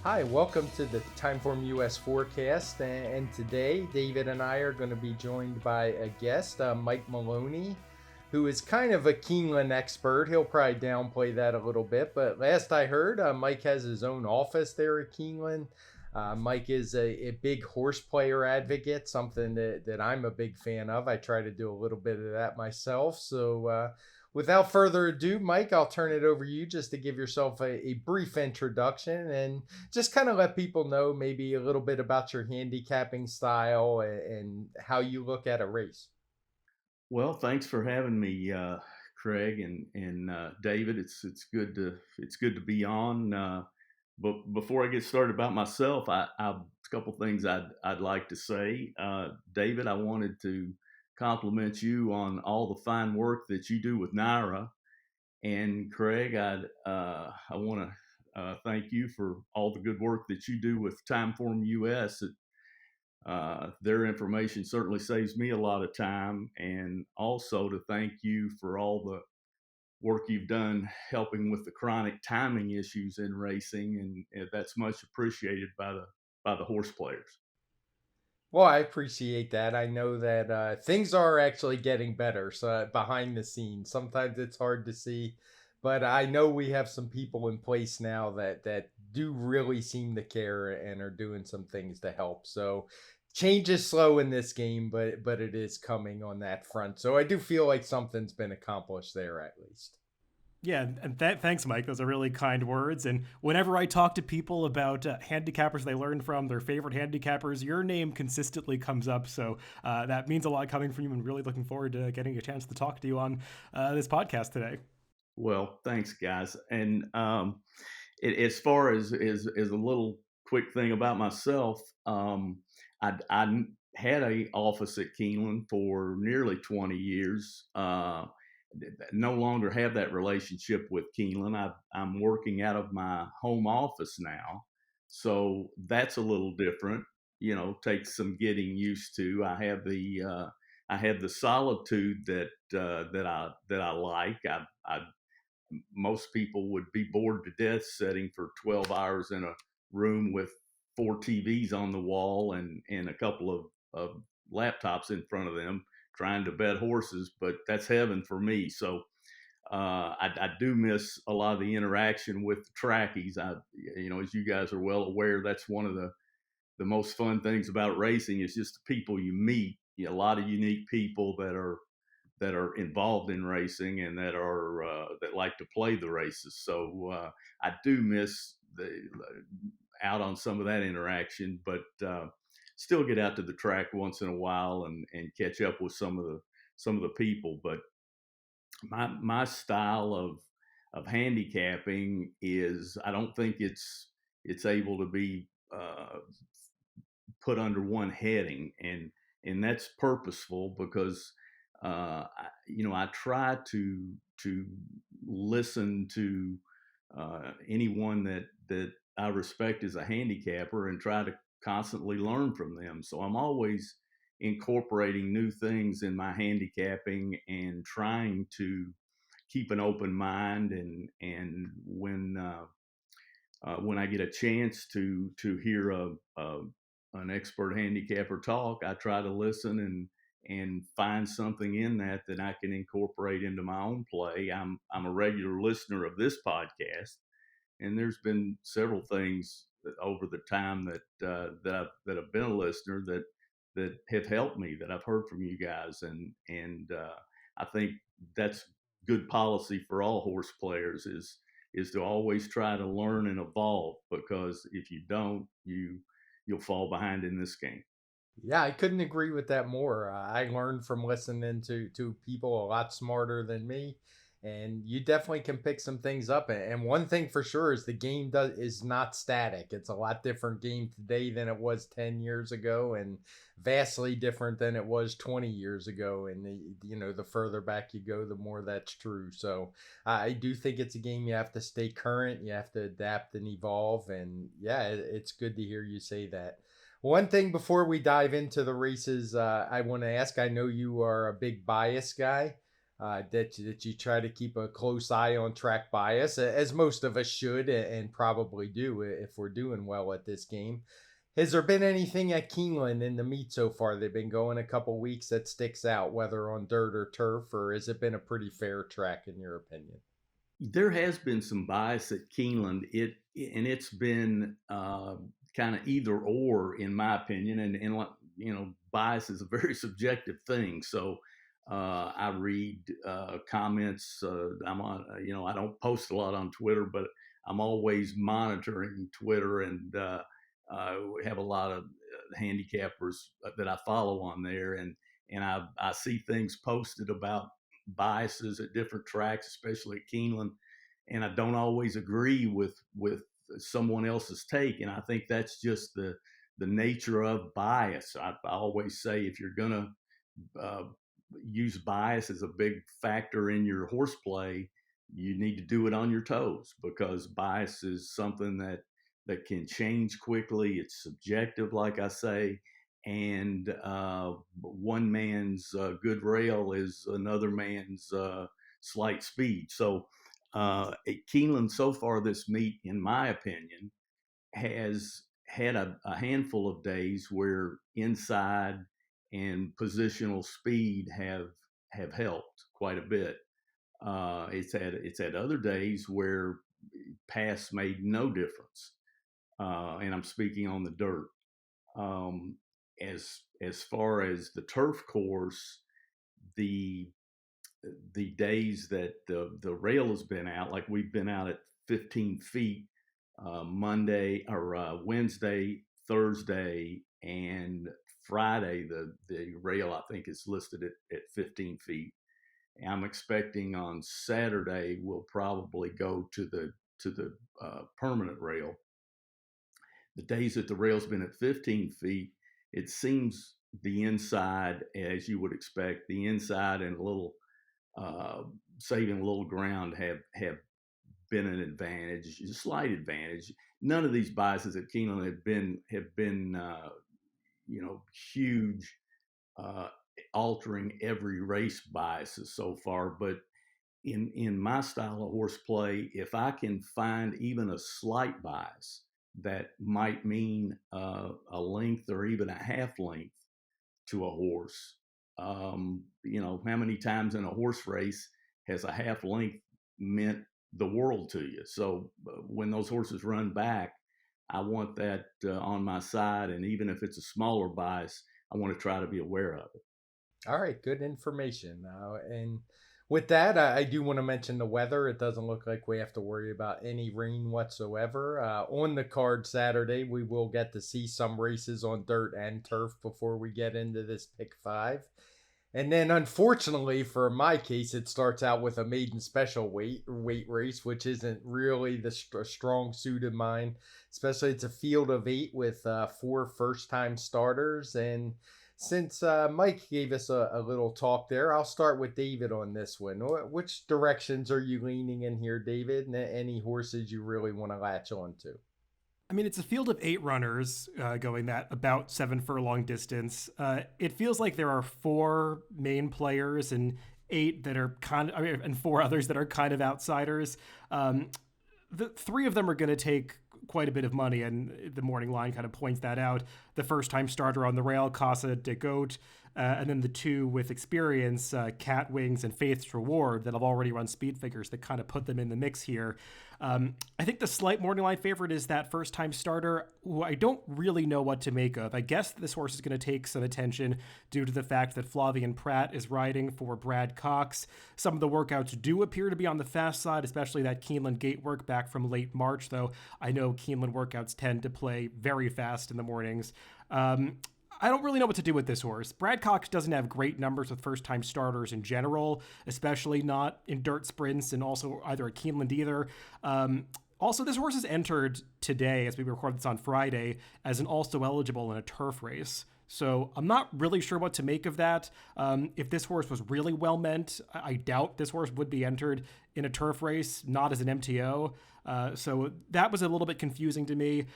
Hi, welcome to the TimeformUS Forecast. And today, David and I are going to be joined by a guest, Mike Maloney, who is kind of a Keeneland expert. He'll probably downplay that a little bit, but last I heard, Mike has his own office there at Keeneland. Mike is a big horse player advocate, something that I'm a big fan of. I try to do a little bit of that myself. So, without further ado, Mike, I'll turn it over to you just to give yourself a brief introduction and just kind of let people know maybe a little bit about your handicapping style and how you look at a race. Well, thanks for having me, Craig and David. It's good to be on. But before I get started about myself, a couple things I'd like to say. David, I wanted to compliment you on all the fine work that you do with Naira, and Craig, I want to thank you for all the good work that you do with TimeformUS. Their information certainly saves me a lot of time, and also to thank you for all the work you've done helping with the chronic timing issues in racing, and that's much appreciated by the horse players. Well, I appreciate that. I know that things are actually getting better. So behind the scenes, sometimes it's hard to see, but I know we have some people in place now that do really seem to care and are doing some things to help. So change is slow in this game, but it is coming on that front. So I do feel like something's been accomplished there at least. Yeah, and thanks, Mike. Those are really kind words. And whenever I talk to people about handicappers they learned from, their favorite handicappers, your name consistently comes up. So that means a lot coming from you, and really looking forward to getting a chance to talk to you on this podcast today. Well, thanks, guys. And as far as a little quick thing about myself, I had a office at Keeneland for nearly 20 years. No longer have that relationship with Keeneland. I'm working out of my home office now, so that's a little different. Takes some getting used to. I have the solitude that I like. Most people would be bored to death sitting for 12 hours in a room with four TVs on the wall and a couple of laptops in front of them trying to bet horses, but that's heaven for me. So I do miss a lot of the interaction with the trackies. As you guys are well aware, that's one of the most fun things about racing is just the people you meet. A lot of unique people that are involved in racing and that like to play the races. So I do miss the out on some of that interaction, but still get out to the track once in a while and catch up with some of the people. But my style of handicapping is I don't think it's able to be put under one heading, and that's purposeful because I try to listen to anyone that I respect as a handicapper and try to constantly learn from them. So I'm always incorporating new things in my handicapping and trying to keep an open mind. And when I get a chance to hear an expert handicapper talk, I try to listen and find something in that I can incorporate into my own play. I'm a regular listener of this podcast, and there's been several things over the time that I've been a listener that have helped me, that I've heard from you guys, and I think that's good policy for all horse players is to always try to learn and evolve, because if you don't, you'll fall behind in this game. Yeah, I couldn't agree with that more. I learned from listening to people a lot smarter than me, and you definitely can pick some things up. And one thing for sure is the game is not static. It's a lot different game today than it was 10 years ago, and vastly different than it was 20 years ago. And the further back you go, the more that's true. So I do think it's a game you have to stay current, you have to adapt and evolve. And yeah, it's good to hear you say that. One thing before we dive into the races, I want to ask. I know you are a big bias guy. that you try to keep a close eye on track bias, as most of us should and probably do if we're doing well at this game. Has there been anything at Keeneland in the meet so far? They've been going a couple weeks that sticks out, whether on dirt or turf, or has it been a pretty fair track in your opinion? There has been some bias at Keeneland. It's been kind of either or, in my opinion. And bias is a very subjective thing. So I read comments. I'm on. I don't post a lot on Twitter, but I'm always monitoring Twitter, and we have a lot of handicappers that I follow on there, and I see things posted about biases at different tracks, especially at Keeneland, and I don't always agree with someone else's take, and I think that's just the nature of bias. I always say if you're gonna use bias as a big factor in your horseplay, you need to do it on your toes, because bias is something that can change quickly. It's subjective, like I say, and one man's good rail is another man's slight speed. So at Keeneland so far this meet, in my opinion, has had a handful of days where inside and positional speed have helped quite a bit. It's had other days where pass made no difference, and I'm speaking on the dirt. Um, as far as the turf course, the days that the rail has been out, like we've been out at 15 feet Monday or Wednesday, Thursday, and Friday. The rail, I think, is listed at 15 feet. I'm expecting on Saturday we'll probably go to the permanent rail. The days that the rail's been at 15 feet, it seems the inside, as you would expect, the inside and a little saving a little ground have been an advantage, a slight advantage. None of these biases at Keeneland have been huge, altering every race biases so far. But in my style of horseplay, if I can find even a slight bias that might mean a length or even a half length to a horse, how many times in a horse race has a half length meant the world to you? So when those horses run back, I want that on my side, and even if it's a smaller bias, I want to try to be aware of it. All right, good information. And with that, I do want to mention the weather. It doesn't look like we have to worry about any rain whatsoever. On the card Saturday, we will get to see some races on dirt and turf before we get into this pick 5. And then, unfortunately, for my case, it starts out with a maiden special weight race, which isn't really the strong suit of mine. Especially, it's a field of 8 with 4 first-time starters. And since Mike gave us a little talk there, I'll start with David on this one. Which directions are you leaning in here, David? And any horses you really want to latch on to? I mean, it's a field of 8 runners going that about 7 furlong distance. It feels like there are 4 main players and 8 that are and 4 others that are kind of outsiders. The 3 of them are going to take quite a bit of money, and the morning line kind of points that out. The first-time starter on the rail, Casa de Goat, and then the 2 with experience, Cat Wings and Faith's Reward, that have already run speed figures that kind of put them in the mix here. I think the slight morning line favorite is that first-time starter, who I don't really know what to make of. I guess this horse is going to take some attention due to the fact that Flavien Prat is riding for Brad Cox. Some of the workouts do appear to be on the fast side, especially that Keeneland gate work back from late March, though I know Keeneland workouts tend to play very fast in the mornings. I don't really know what to do with this horse. Brad Cox doesn't have great numbers with first-time starters in general, especially not in dirt sprints and also either at Keeneland either. Also, this horse is entered today, as we record this on Friday, as an also eligible in a turf race. So I'm not really sure what to make of that. If this horse was really well meant, I doubt this horse would be entered in a turf race, not as an MTO. So that was a little bit confusing to me.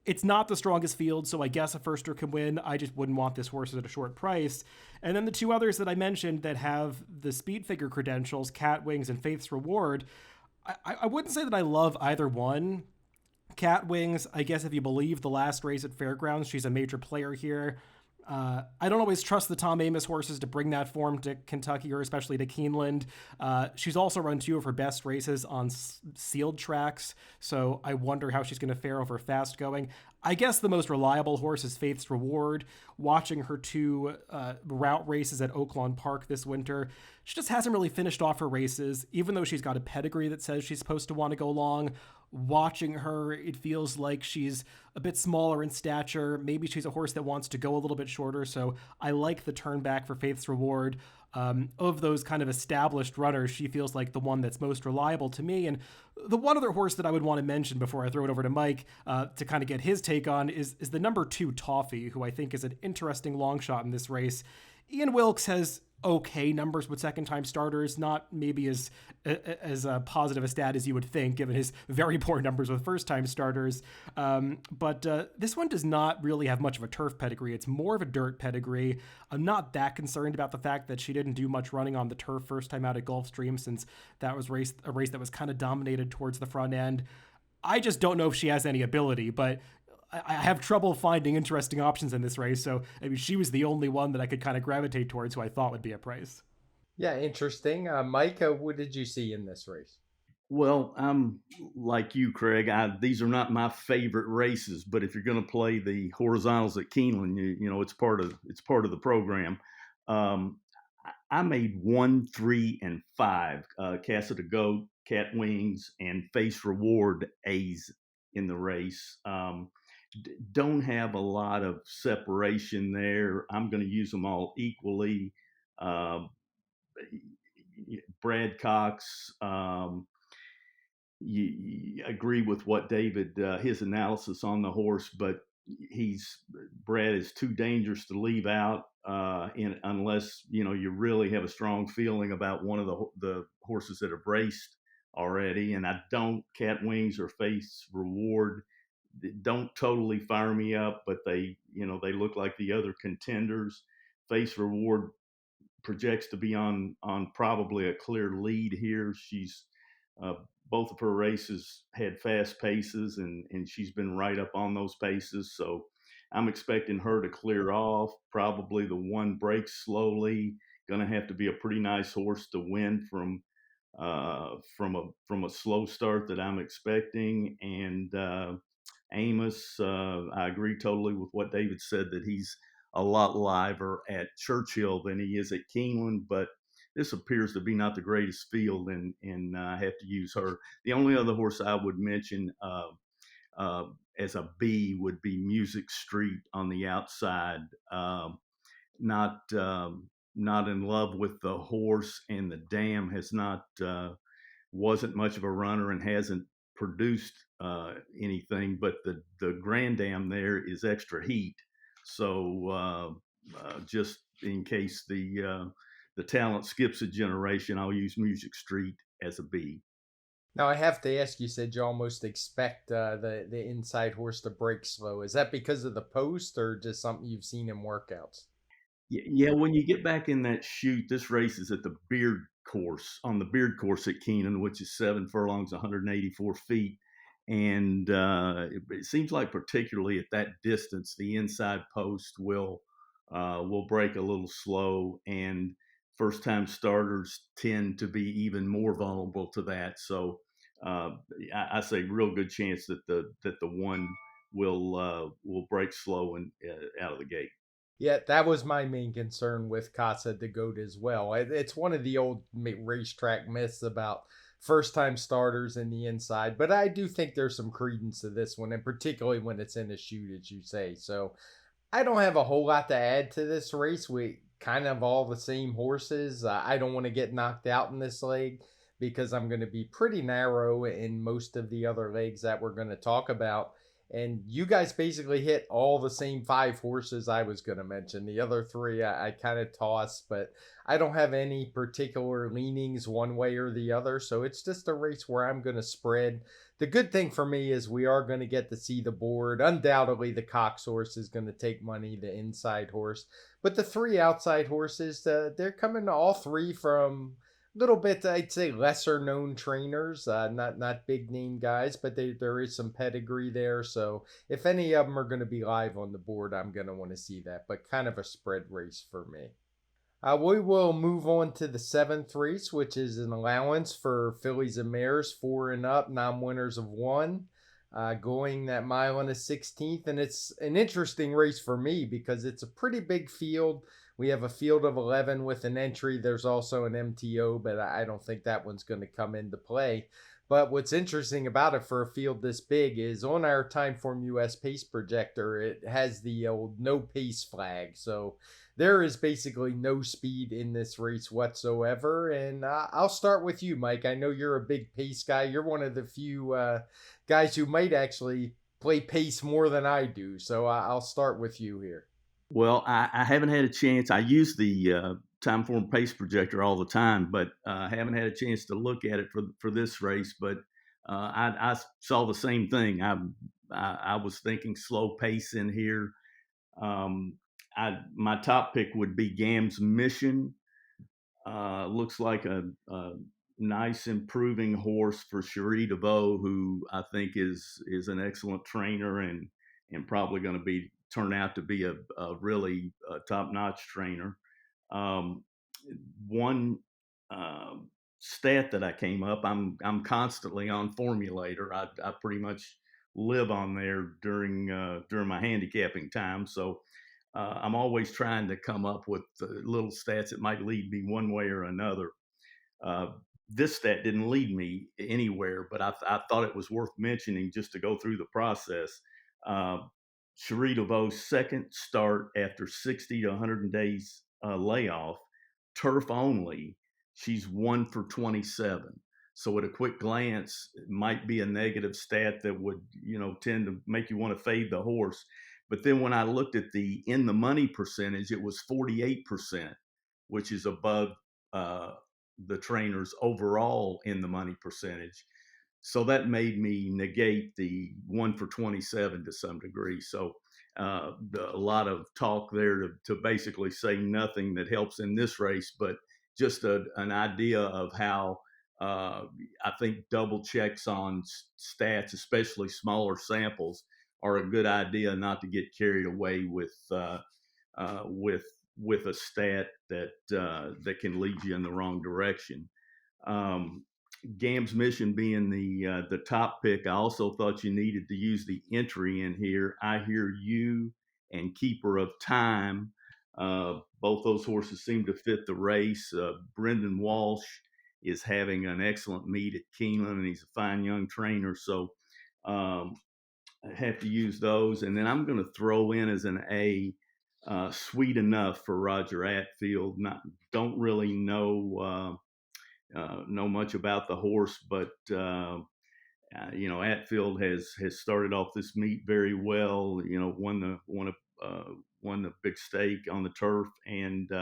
It's not the strongest field, so I guess a firster can win. I just wouldn't want this horse at a short price. And then the two others that I mentioned that have the speed figure credentials, Cat Wings and Faith's Reward, I wouldn't say that I love either one. Cat Wings, I guess if you believe the last race at Fairgrounds, she's a major player here. I don't always trust the Tom Amoss horses to bring that form to Kentucky or especially to Keeneland. She's also run two of her best races on sealed tracks, so I wonder how she's going to fare over fast going. I guess the most reliable horse is Faith's Reward. Watching her two route races at Oaklawn Park this winter, she just hasn't really finished off her races, even though she's got a pedigree that says she's supposed to want to go long. Watching her, it feels like she's a bit smaller in stature. Maybe she's a horse that wants to go a little bit shorter, so I like the turn back for Faith's Reward. Of those kind of established runners, she feels like the one that's most reliable to me. And the one other horse that I would want to mention before I throw it over to Mike to kind of get his take on is the number 2 Toffee, who I think is an interesting long shot in this race. Ian Wilkes has okay numbers with second-time starters, not maybe as positive a stat as you would think, given his very poor numbers with first-time starters. But this one does not really have much of a turf pedigree. It's more of a dirt pedigree. I'm not that concerned about the fact that she didn't do much running on the turf first time out at Gulfstream, since that was a race that was kind of dominated towards the front end. I just don't know if she has any ability, but I have trouble finding interesting options in this race, so I mean, she was the only one that I could kind of gravitate towards who I thought would be a price. Yeah, interesting. Mike, what did you see in this race? Well, I'm like you, Craig. These are not my favorite races, but if you're going to play the horizontals at Keeneland, you know it's part of the program. I made 1, 3, and 5. Casa de Goat, Cat Wings, and Face Reward A's in the race. Don't have a lot of separation there. I'm going to use them all equally. Brad Cox, you agree with what David, his analysis on the horse, but Brad is too dangerous to leave out unless you really have a strong feeling about one of the horses that have raced already. And I don't. Cat Wings or Face Reward don't totally fire me up, but they look like the other contenders. Face Reward projects to be on probably a clear lead here. She's both of her races had fast paces, and she's been right up on those paces. So I'm expecting her to clear off. Probably the one breaks slowly. Going to have to be a pretty nice horse to win from a slow start that I'm expecting. And Amoss, I agree totally with what David said, that he's a lot liver at Churchill than he is at Keeneland, but this appears to be not the greatest field, and I have to use her. The only other horse I would mention as a B would be Music Street on the outside. Not in love with the horse, and the dam wasn't much of a runner and hasn't produced anything, but the Grand Dam there is extra heat. So just in case the talent skips a generation, I'll use Music Street as a B. Now I have to ask, you said you almost expect the inside horse to break slow. Is that because of the post or just something you've seen in workouts? Yeah, when you get back in that chute, this race is at the Beard Course, on the Beard Course at Keeneland, which is 7 furlongs, 184 feet. And it seems like particularly at that distance, the inside post will break a little slow, and first-time starters tend to be even more vulnerable to that. So I say real good chance that the one will break slow and out of the gate. Yeah, that was my main concern with Casa de Goat as well. It's one of the old racetrack myths about first-time starters in the inside, but I do think there's some credence to this one, and particularly when it's in a chute, as you say. So I don't have a whole lot to add to this race. We kind of all the same horses. I don't want to get knocked out in this leg because I'm going to be pretty narrow in most of the other legs that we're going to talk about. And you guys basically hit all the same 5 horses I was going to mention. The other 3 I kind of tossed, but I don't have any particular leanings one way or the other. So it's just a race where I'm going to spread. The good thing for me is we are going to get to see the board. Undoubtedly, the Cox horse is going to take money, the inside horse. But the 3 outside horses, they're coming all 3 from little bit, I'd say, lesser known trainers, not big name guys, but there is some pedigree there. So if any of them are going to be live on the board, I'm going to want to see that. But kind of a spread race for me. We will move on to the 7th race, which is an allowance for fillies and mares 4 and up, non-winners of 1. Going that mile on the 16th. And it's an interesting race for me because it's a pretty big field. We have a field of 11 with an entry. There's also an MTO, but I don't think that one's going to come into play. But what's interesting about it for a field this big is on our TimeformUS pace projector, it has the old no pace flag. So there is basically no speed in this race whatsoever. And I'll start with you, Mike. I know you're a big pace guy. You're one of the few guys who might actually play pace more than I do. So I'll start with you here. Well, I haven't had a chance. I use the Timeform pace projector all the time, but I haven't had a chance to look at it for this race. But I saw the same thing. I was thinking slow pace in here. My top pick would be Gam's Mission. Looks like a nice improving horse for Cherie DeVoe, who I think is an excellent trainer and probably going to turn out to be a really top-notch trainer. One stat that I came up, I'm constantly on Formulator. I pretty much live on there during my handicapping time, so I'm always trying to come up with little stats that might lead me one way or another. This stat didn't lead me anywhere, but I thought it was worth mentioning just to go through the process. Cherie DeVoe's second start after 60 to 100 days layoff, turf only, she's 1 for 27. So at a quick glance, it might be a negative stat that would, tend to make you want to fade the horse. But then when I looked at the in the money percentage, it was 48%, which is above the trainer's overall in the money percentage. So that made me negate the 1 for 27 to some degree. So a lot of talk there to basically say nothing that helps in this race, but just an idea of how I think double checks on stats, especially smaller samples, are a good idea, not to get carried away with a stat that can lead you in the wrong direction. Gam's Mission being the top pick, I also thought you needed to use the entry in here. I Hear You and Keeper of Time. Both those horses seem to fit the race. Brendan Walsh is having an excellent meet at Keeneland, and he's a fine young trainer. So I have to use those. And then I'm going to throw in as an A, Sweet Enough for Roger Attfield. Don't really know much about the horse, but Attfield has started off this meet very well. Won the big stake on the turf, and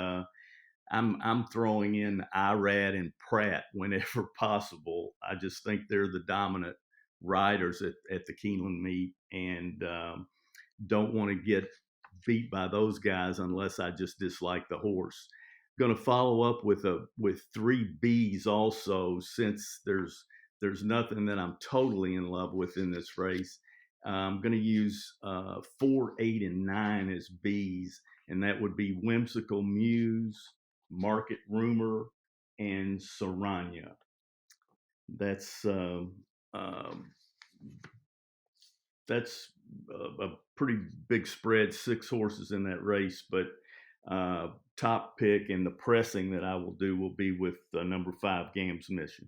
I'm throwing in Irad and Pratt whenever possible. I just think they're the dominant riders at the Keeneland meet, and don't want to get beat by those guys unless I just dislike the horse. Going to follow up with 3 Bs also, since there's nothing that I'm totally in love with in this race. I'm going to use 4, 8, and 9 as Bs, and that would be Whimsical Muse, Market Rumor, and Saranya. That's a pretty big spread, 6 horses in that race, but top pick and the pressing that I will do will be with number 5, Gam's Mission.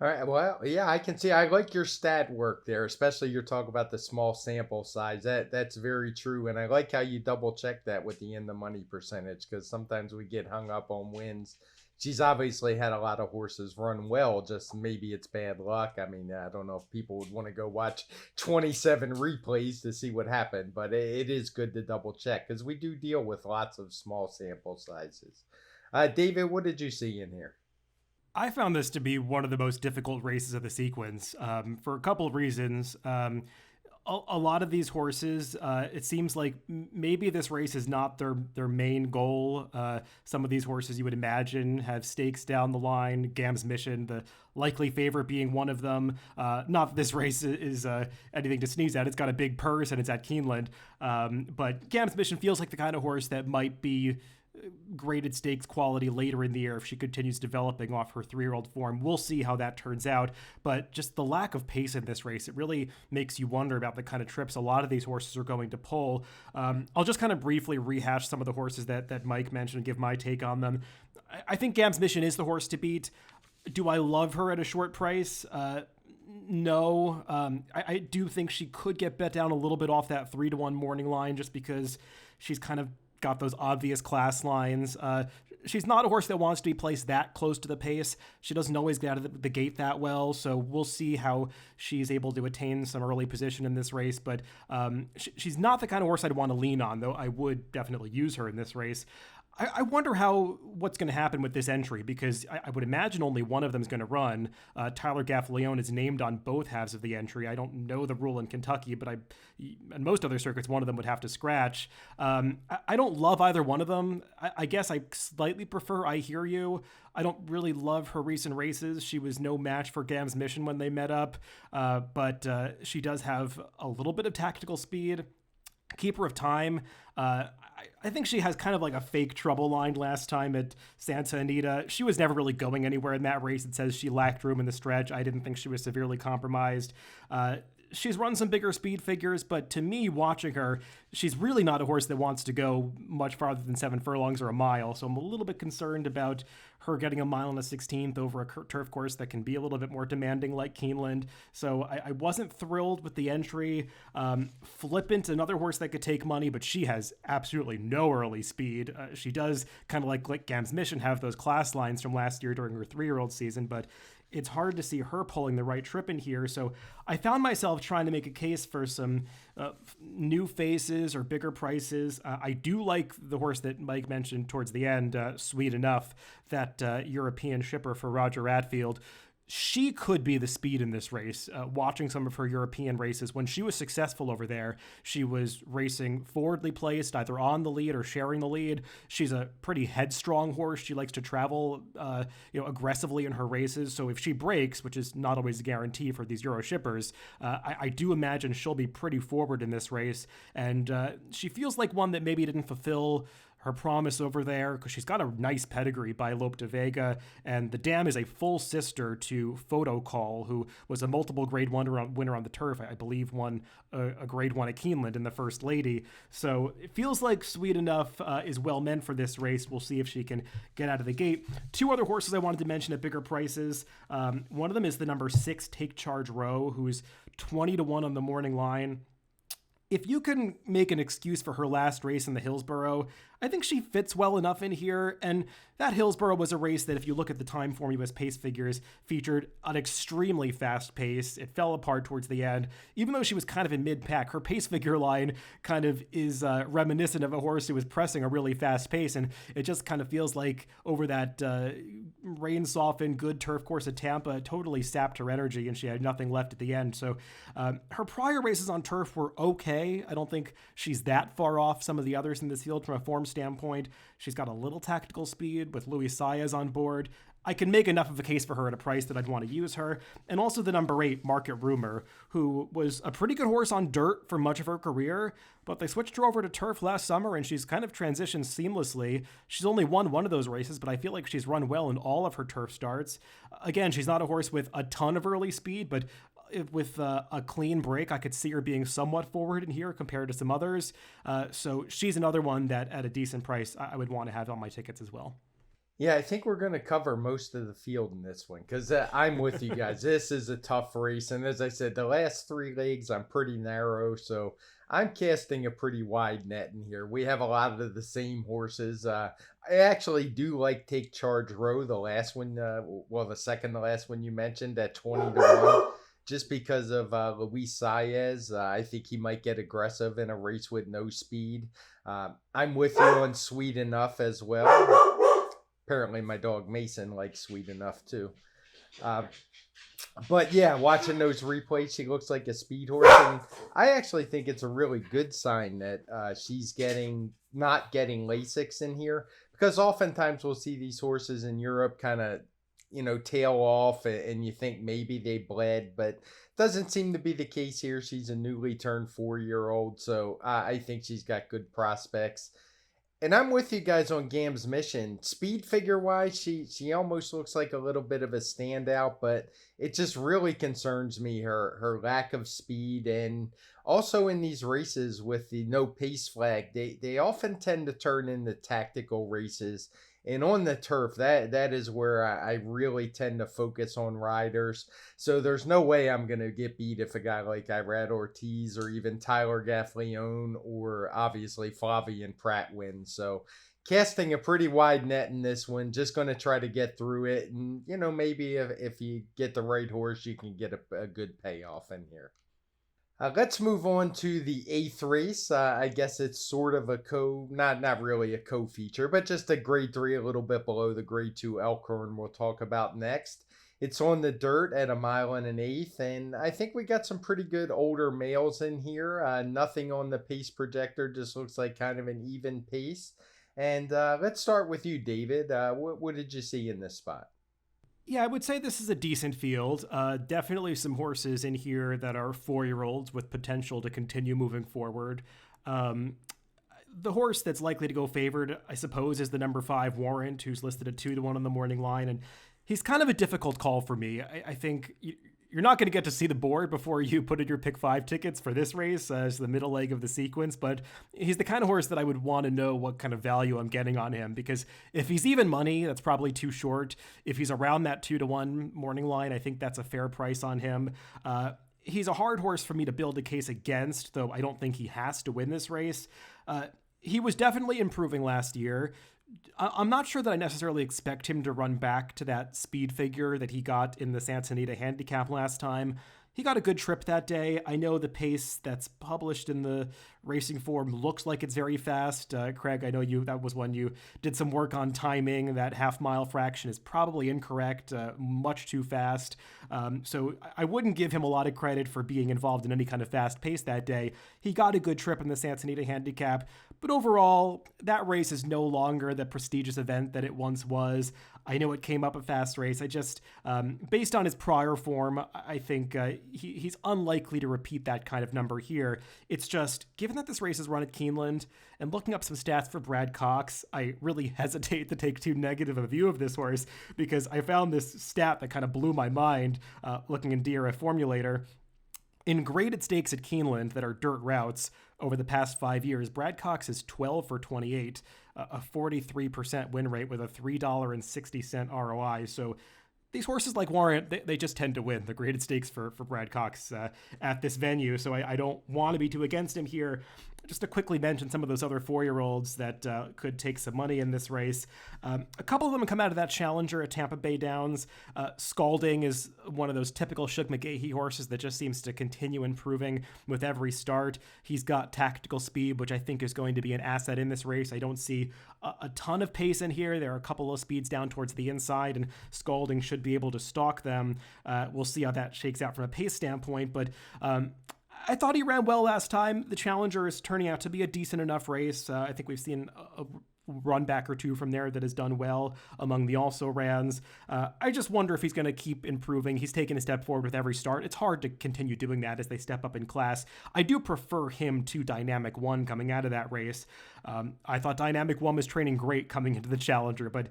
All right. Well, yeah, I can see. I like your stat work there, especially you're talking about the small sample size. That's very true, and I like how you double check that with the in the money percentage, because sometimes we get hung up on wins she's obviously had a lot of horses run well, just maybe it's bad luck. I mean, I don't know if people would want to go watch 27 replays to see what happened, but it is good to double check because we do deal with lots of small sample sizes. David, what did you see in here? I found this to be one of the most difficult races of the sequence for a couple of reasons. A lot of these horses, it seems like maybe this race is not their main goal. Some of these horses you would imagine have stakes down the line. Gam's Mission, the likely favorite, being one of them. Not that this race is anything to sneeze at. It's got a big purse and it's at Keeneland. But Gam's Mission feels like the kind of horse that might be graded stakes quality later in the year if she continues developing off her 3-year-old form. We'll see how that turns out, but just the lack of pace in this race, it really makes you wonder about the kind of trips a lot of these horses are going to pull. I'll just kind of briefly rehash some of the horses that Mike mentioned and give my take on them. I think Gam's Mission is the horse to beat. Do I love her at a short price? No. I do think she could get bet down a little bit off that 3-1 morning line just because she's kind of got those obvious class lines. She's not a horse that wants to be placed that close to the pace. She doesn't always get out of the gate that well, so we'll see how she's able to attain some early position in this race, but she's not the kind of horse I'd want to lean on, though I would definitely use her in this race. I wonder what's going to happen with this entry, because I would imagine only one of them is going to run. Tyler Gaffalione is named on both halves of the entry. I don't know the rule in Kentucky, but in most other circuits, one of them would have to scratch. I don't love either one of them. I guess I slightly prefer I Hear You. I don't really love her recent races. She was no match for Gam's Mission when they met up, but she does have a little bit of tactical speed. Keeper of Time, I think she has kind of like a fake trouble line last time at Santa Anita. She was never really going anywhere in that race. It says she lacked room in the stretch. I didn't think she was severely compromised. She's run some bigger speed figures, but to me, watching her, she's really not a horse that wants to go much farther than 7 furlongs or a mile. So I'm a little bit concerned about her getting a mile and a 16th over a turf course that can be a little bit more demanding like Keeneland. So I wasn't thrilled with the entry. Flippant, another horse that could take money, but she has absolutely no early speed. She does kind of like Gam's Mission have those class lines from last year during her 3-year-old season, but it's hard to see her pulling the right trip in here. So I found myself trying to make a case for some new faces or bigger prices. I do like the horse that Mike mentioned towards the end, Sweet Enough, that European shipper for Roger Radfield. She could be the speed in this race. Watching some of her European races, when she was successful over there, she was racing forwardly placed, either on the lead or sharing the lead. She's a pretty headstrong horse. She likes to travel, aggressively in her races. So if she breaks, which is not always a guarantee for these Euro shippers, I do imagine she'll be pretty forward in this race. And she feels like one that maybe didn't fulfill her promise over there because she's got a nice pedigree by Lope de Vega, and the dam is a full sister to Photo Call, who was a multiple grade one winner on the turf. I believe won a grade 1 at Keeneland in the First Lady. So it feels like Sweet Enough is well meant for this race. We'll see if she can get out of the gate. 2 other horses I wanted to mention at bigger prices. One of them is the number 6 Take Charge Row, who's 20-1 on the morning line. If you can make an excuse for her last race in the Hillsborough, I think she fits well enough in here. And that Hillsborough was a race that, if you look at the TimeformUS pace figures, featured an extremely fast pace. It fell apart towards the end. Even though she was kind of in mid-pack, her pace figure line kind of is reminiscent of a horse who was pressing a really fast pace. And it just kind of feels like over that rain-softened, good turf course at Tampa, it totally sapped her energy and she had nothing left at the end. So her prior races on turf were okay. I don't think she's that far off some of the others in this field from a form standpoint. She's got a little tactical speed with Luis Saez on board. I can make enough of a case for her at a price that I'd want to use her. And also the number 8, Market Rumor, who was a pretty good horse on dirt for much of her career, but they switched her over to turf last summer and she's kind of transitioned seamlessly. She's only won one of those races, but I feel like she's run well in all of her turf starts. Again, she's not a horse with a ton of early speed, but with a clean break, I could see her being somewhat forward in here compared to some others. So she's another one that at a decent price, I would want to have on my tickets as well. Yeah, I think we're going to cover most of the field in this one because I'm with you guys. This is a tough race. And as I said, the last three legs, I'm pretty narrow. So I'm casting a pretty wide net in here. We have a lot of the same horses. I actually do like Take Charge Row, the last one, the second to last one you mentioned at 20-1. Just because of Luis Saez, I think he might get aggressive in a race with no speed. I'm with you on Sweet Enough as well. Apparently my dog Mason likes Sweet Enough too. But yeah, watching those replays, she looks like a speed horse. And I actually think it's a really good sign that she's not getting Lasix in here. Because oftentimes we'll see these horses in Europe kind of, tail off and you think maybe they bled. But doesn't seem to be the case here. She's a newly turned 4-year-old. So I think she's got good prospects. And I'm with you guys on Gam's mission. Speed figure wise, she almost looks like a little bit of a standout, but it just really concerns me her lack of speed. And also in these races with the no pace flag, they often tend to turn into tactical races. And on the turf, that is where I really tend to focus on riders. So there's no way I'm going to get beat if a guy like Irad Ortiz or even Tyler Gaffleone or obviously Flavien Prat wins. So casting a pretty wide net in this one, just going to try to get through it. And, maybe if you get the right horse, you can get a good payoff in here. Let's move on to the eighth race. I guess it's sort of not really a co-feature, but just a grade 3, a little bit below the grade 2 Elkhorn we'll talk about next. It's on the dirt at 1.125 miles, and I think we got some pretty good older males in here. Nothing on the pace projector, just looks like kind of an even pace. And let's start with you, David. What did you see in this spot? Yeah, I would say this is a decent field. Definitely some horses in here that are 4-year-olds with potential to continue moving forward. The horse that's likely to go favored, I suppose, is the number 5 Warrant, who's listed at 2-1 on the morning line. And he's kind of a difficult call for me. I think you're not going to get to see the board before you put in your pick 5 tickets for this race as the middle leg of the sequence, but he's the kind of horse that I would want to know what kind of value I'm getting on him, because if he's even money, that's probably too short. If he's around that 2-1 morning line, I think that's a fair price on him. He's a hard horse for me to build a case against, though I don't think he has to win this race. He was definitely improving last year. I'm not sure that I necessarily expect him to run back to that speed figure that he got in the Santa Anita handicap last time. He got a good trip that day. I know the pace that's published in the racing form looks like it's very fast. Craig, I know that was when you did some work on timing. That half-mile fraction is probably incorrect, much too fast. So I wouldn't give him a lot of credit for being involved in any kind of fast pace that day. He got a good trip in the Santa Anita handicap, but overall, that race is no longer the prestigious event that it once was. I know it came up a fast race. I just, based on his prior form, I think he's unlikely to repeat that kind of number here. It's just, given that this race is run at Keeneland, and looking up some stats for Brad Cox, I really hesitate to take too negative a view of this horse, because I found this stat that kind of blew my mind looking in DRF Formulator. In graded stakes at Keeneland that are dirt routes over the past 5 years, Brad Cox is 12 for 28, a 43% win rate with a $3.60 ROI. So these horses like Warrant, they just tend to win the graded stakes for Brad Cox at this venue. So I don't want to be too against him here. Just to quickly mention some of those other 4-year-olds that could take some money in this race. A couple of them come out of that challenger at Tampa Bay Downs. Scalding is one of those typical Shug McGahee horses that just seems to continue improving with every start. He's got tactical speed, which I think is going to be an asset in this race. I don't see a ton of pace in here. There are a couple of speeds down towards the inside, and Scalding should be able to stalk them. We'll see how that shakes out from a pace standpoint, but I thought he ran well last time. The Challenger is turning out to be a decent enough race. I think we've seen a run back or two from there that has done well among the also-rans. I just wonder if he's going to keep improving. He's taken a step forward with every start. It's hard to continue doing that as they step up in class. I do prefer him to Dynamic One coming out of that race. I thought Dynamic One was training great coming into the Challenger, but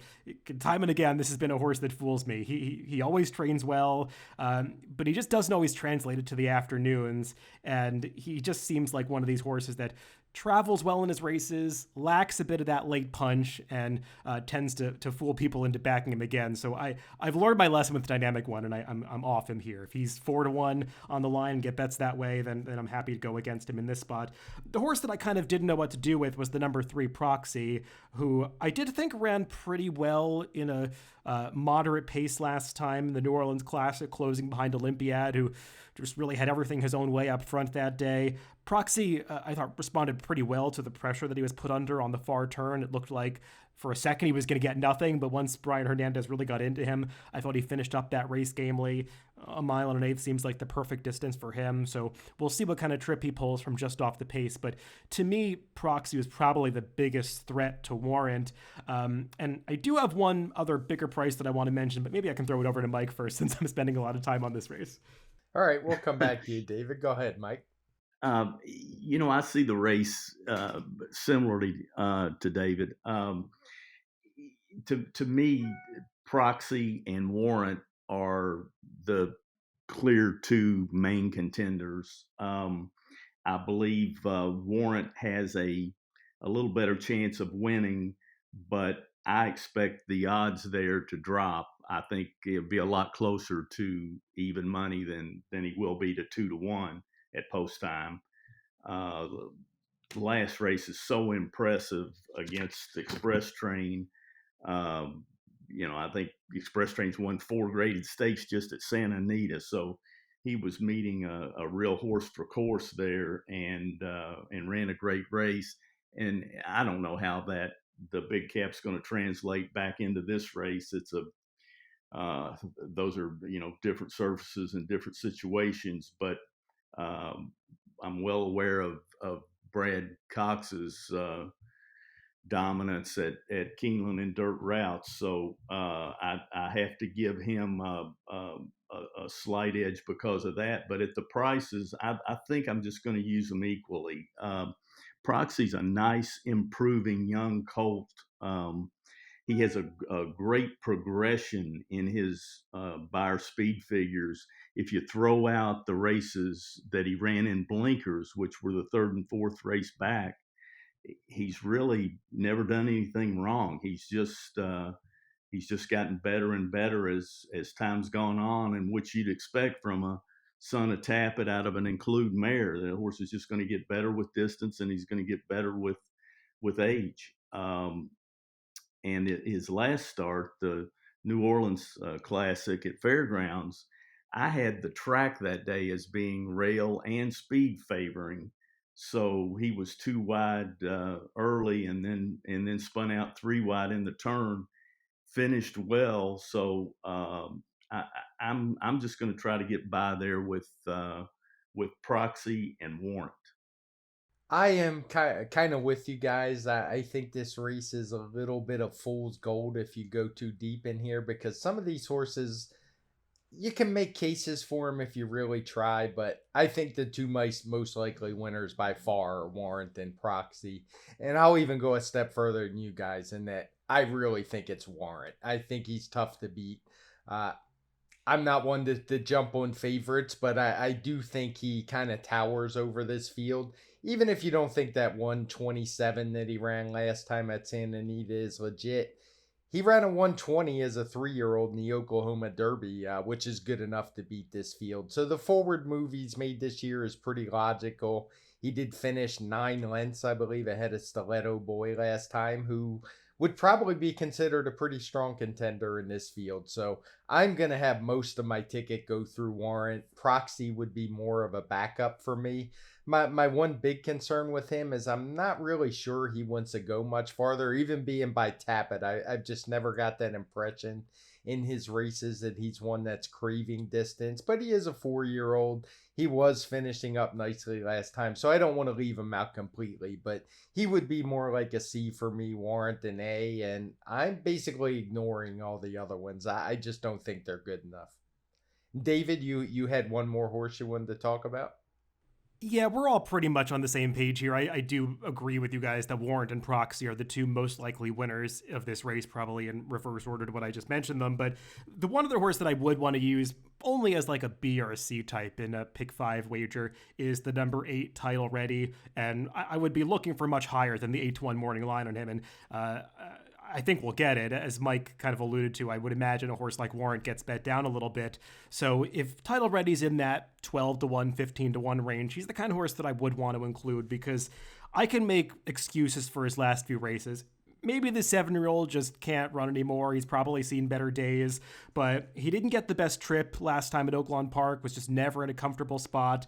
time and again, this has been a horse that fools me. He always trains well, but he just doesn't always translate it to the afternoons, and he just seems like one of these horses that travels well in his races, lacks a bit of that late punch, and tends to fool people into backing him again. So I've learned my lesson with Dynamic One, and I'm off him here. If he's 4-1 on the line and get bets that way, then I'm happy to go against him in this spot. The horse that I kind of didn't know what to do with was the number 3 Proxy, who I did think ran pretty well in a moderate pace last time, the New Orleans Classic, closing behind Olympiad, who just really had everything his own way up front that day. Proxy, I thought, responded pretty well to the pressure that he was put under on the far turn. It looked like for a second he was going to get nothing, but once Brian Hernandez really got into him, I thought he finished up that race gamely. 1.1 miles seems like the perfect distance for him, so we'll see what kind of trip he pulls from just off the pace. But to me, Proxy was probably the biggest threat to Warrant. And I do have one other bigger price that I want to mention, but maybe I can throw it over to Mike first since I'm spending a lot of time on this race. All right, we'll come back to you, David. Go ahead, Mike. I see the race similarly to David. To me, Proxy and Warrant are the clear 2 main contenders. I believe Warrant has a little better chance of winning, but I expect the odds there to drop. I think it'll be a lot closer to even money than he will be to 2-1 at post time. The last race is so impressive against Express Train. I think Express Train's won 4 graded stakes just at Santa Anita, so he was meeting a real horse for course there, and ran a great race. And I don't know how the big cap's going to translate back into this race. It's those are different surfaces and different situations, but I'm well aware of Brad Cox's dominance at Keeneland in dirt routes, so I have to give him a slight edge because of that. But at the prices, I think I'm just going to use them equally. Proxy's a nice, improving young colt. He has a great progression in his Beyer speed figures. If you throw out the races that he ran in blinkers, which were the 3rd and 4th race back, he's really never done anything wrong. He's just gotten better and better as time's gone on, and which you'd expect from a son of Tappet out of an Include mare. The horse is just going to get better with distance, and he's going to get better with age. And his last start, the New Orleans Classic at Fairgrounds, I had the track that day as being rail and speed favoring. So he was 2 wide early, and then spun out 3 wide in the turn, finished well. So I'm just going to try to get by there with Proxy and Warrant. I am kind of with you guys. I think this race is a little bit of fool's gold if you go too deep in here, because some of these horses, you can make cases for them if you really try, but I think the 2 most likely winners by far are Warrant and Proxy. And I'll even go a step further than you guys in that I really think it's Warrant. I think he's tough to beat. I'm not one to jump on favorites, but I do think he kind of towers over this field. Even if you don't think that 127 that he ran last time at Santa Anita is legit, he ran a 120 as a 3-year-old in the Oklahoma Derby, which is good enough to beat this field. So the forward move he's made this year is pretty logical. He did finish 9 lengths, I believe, ahead of Stiletto Boy last time, who would probably be considered a pretty strong contender in this field. So I'm going to have most of my ticket go through Warrant. Proxy would be more of a backup for me. My one big concern with him is I'm not really sure he wants to go much farther, even being by Tappet. I've just never got that impression in his races that he's one that's craving distance, but he is a 4-year-old. He was finishing up nicely last time, so I don't want to leave him out completely, but he would be more like a C for me, Warrant an A, and I'm basically ignoring all the other ones. I just don't think they're good enough. David, you had one more horse you wanted to talk about? Yeah, we're all pretty much on the same page here. I do agree with you guys that Warrant and Proxy are the two most likely winners of this race, probably in reverse order to what I just mentioned them. But the one other horse that I would want to use only as like a B or a C type in a pick five wager is the number 8 Title Ready. And I would be looking for much higher than the 8-1 morning line on him. And I think we'll get it. As Mike kind of alluded to, I would imagine a horse like Warrant gets bet down a little bit. So if Title Ready's in that 12 to 1, 15 to 1 range, he's the kind of horse that I would want to include because I can make excuses for his last few races. Maybe the 7-year-old just can't run anymore. He's probably seen better days, but he didn't get the best trip last time at Oaklawn Park, was just never in a comfortable spot.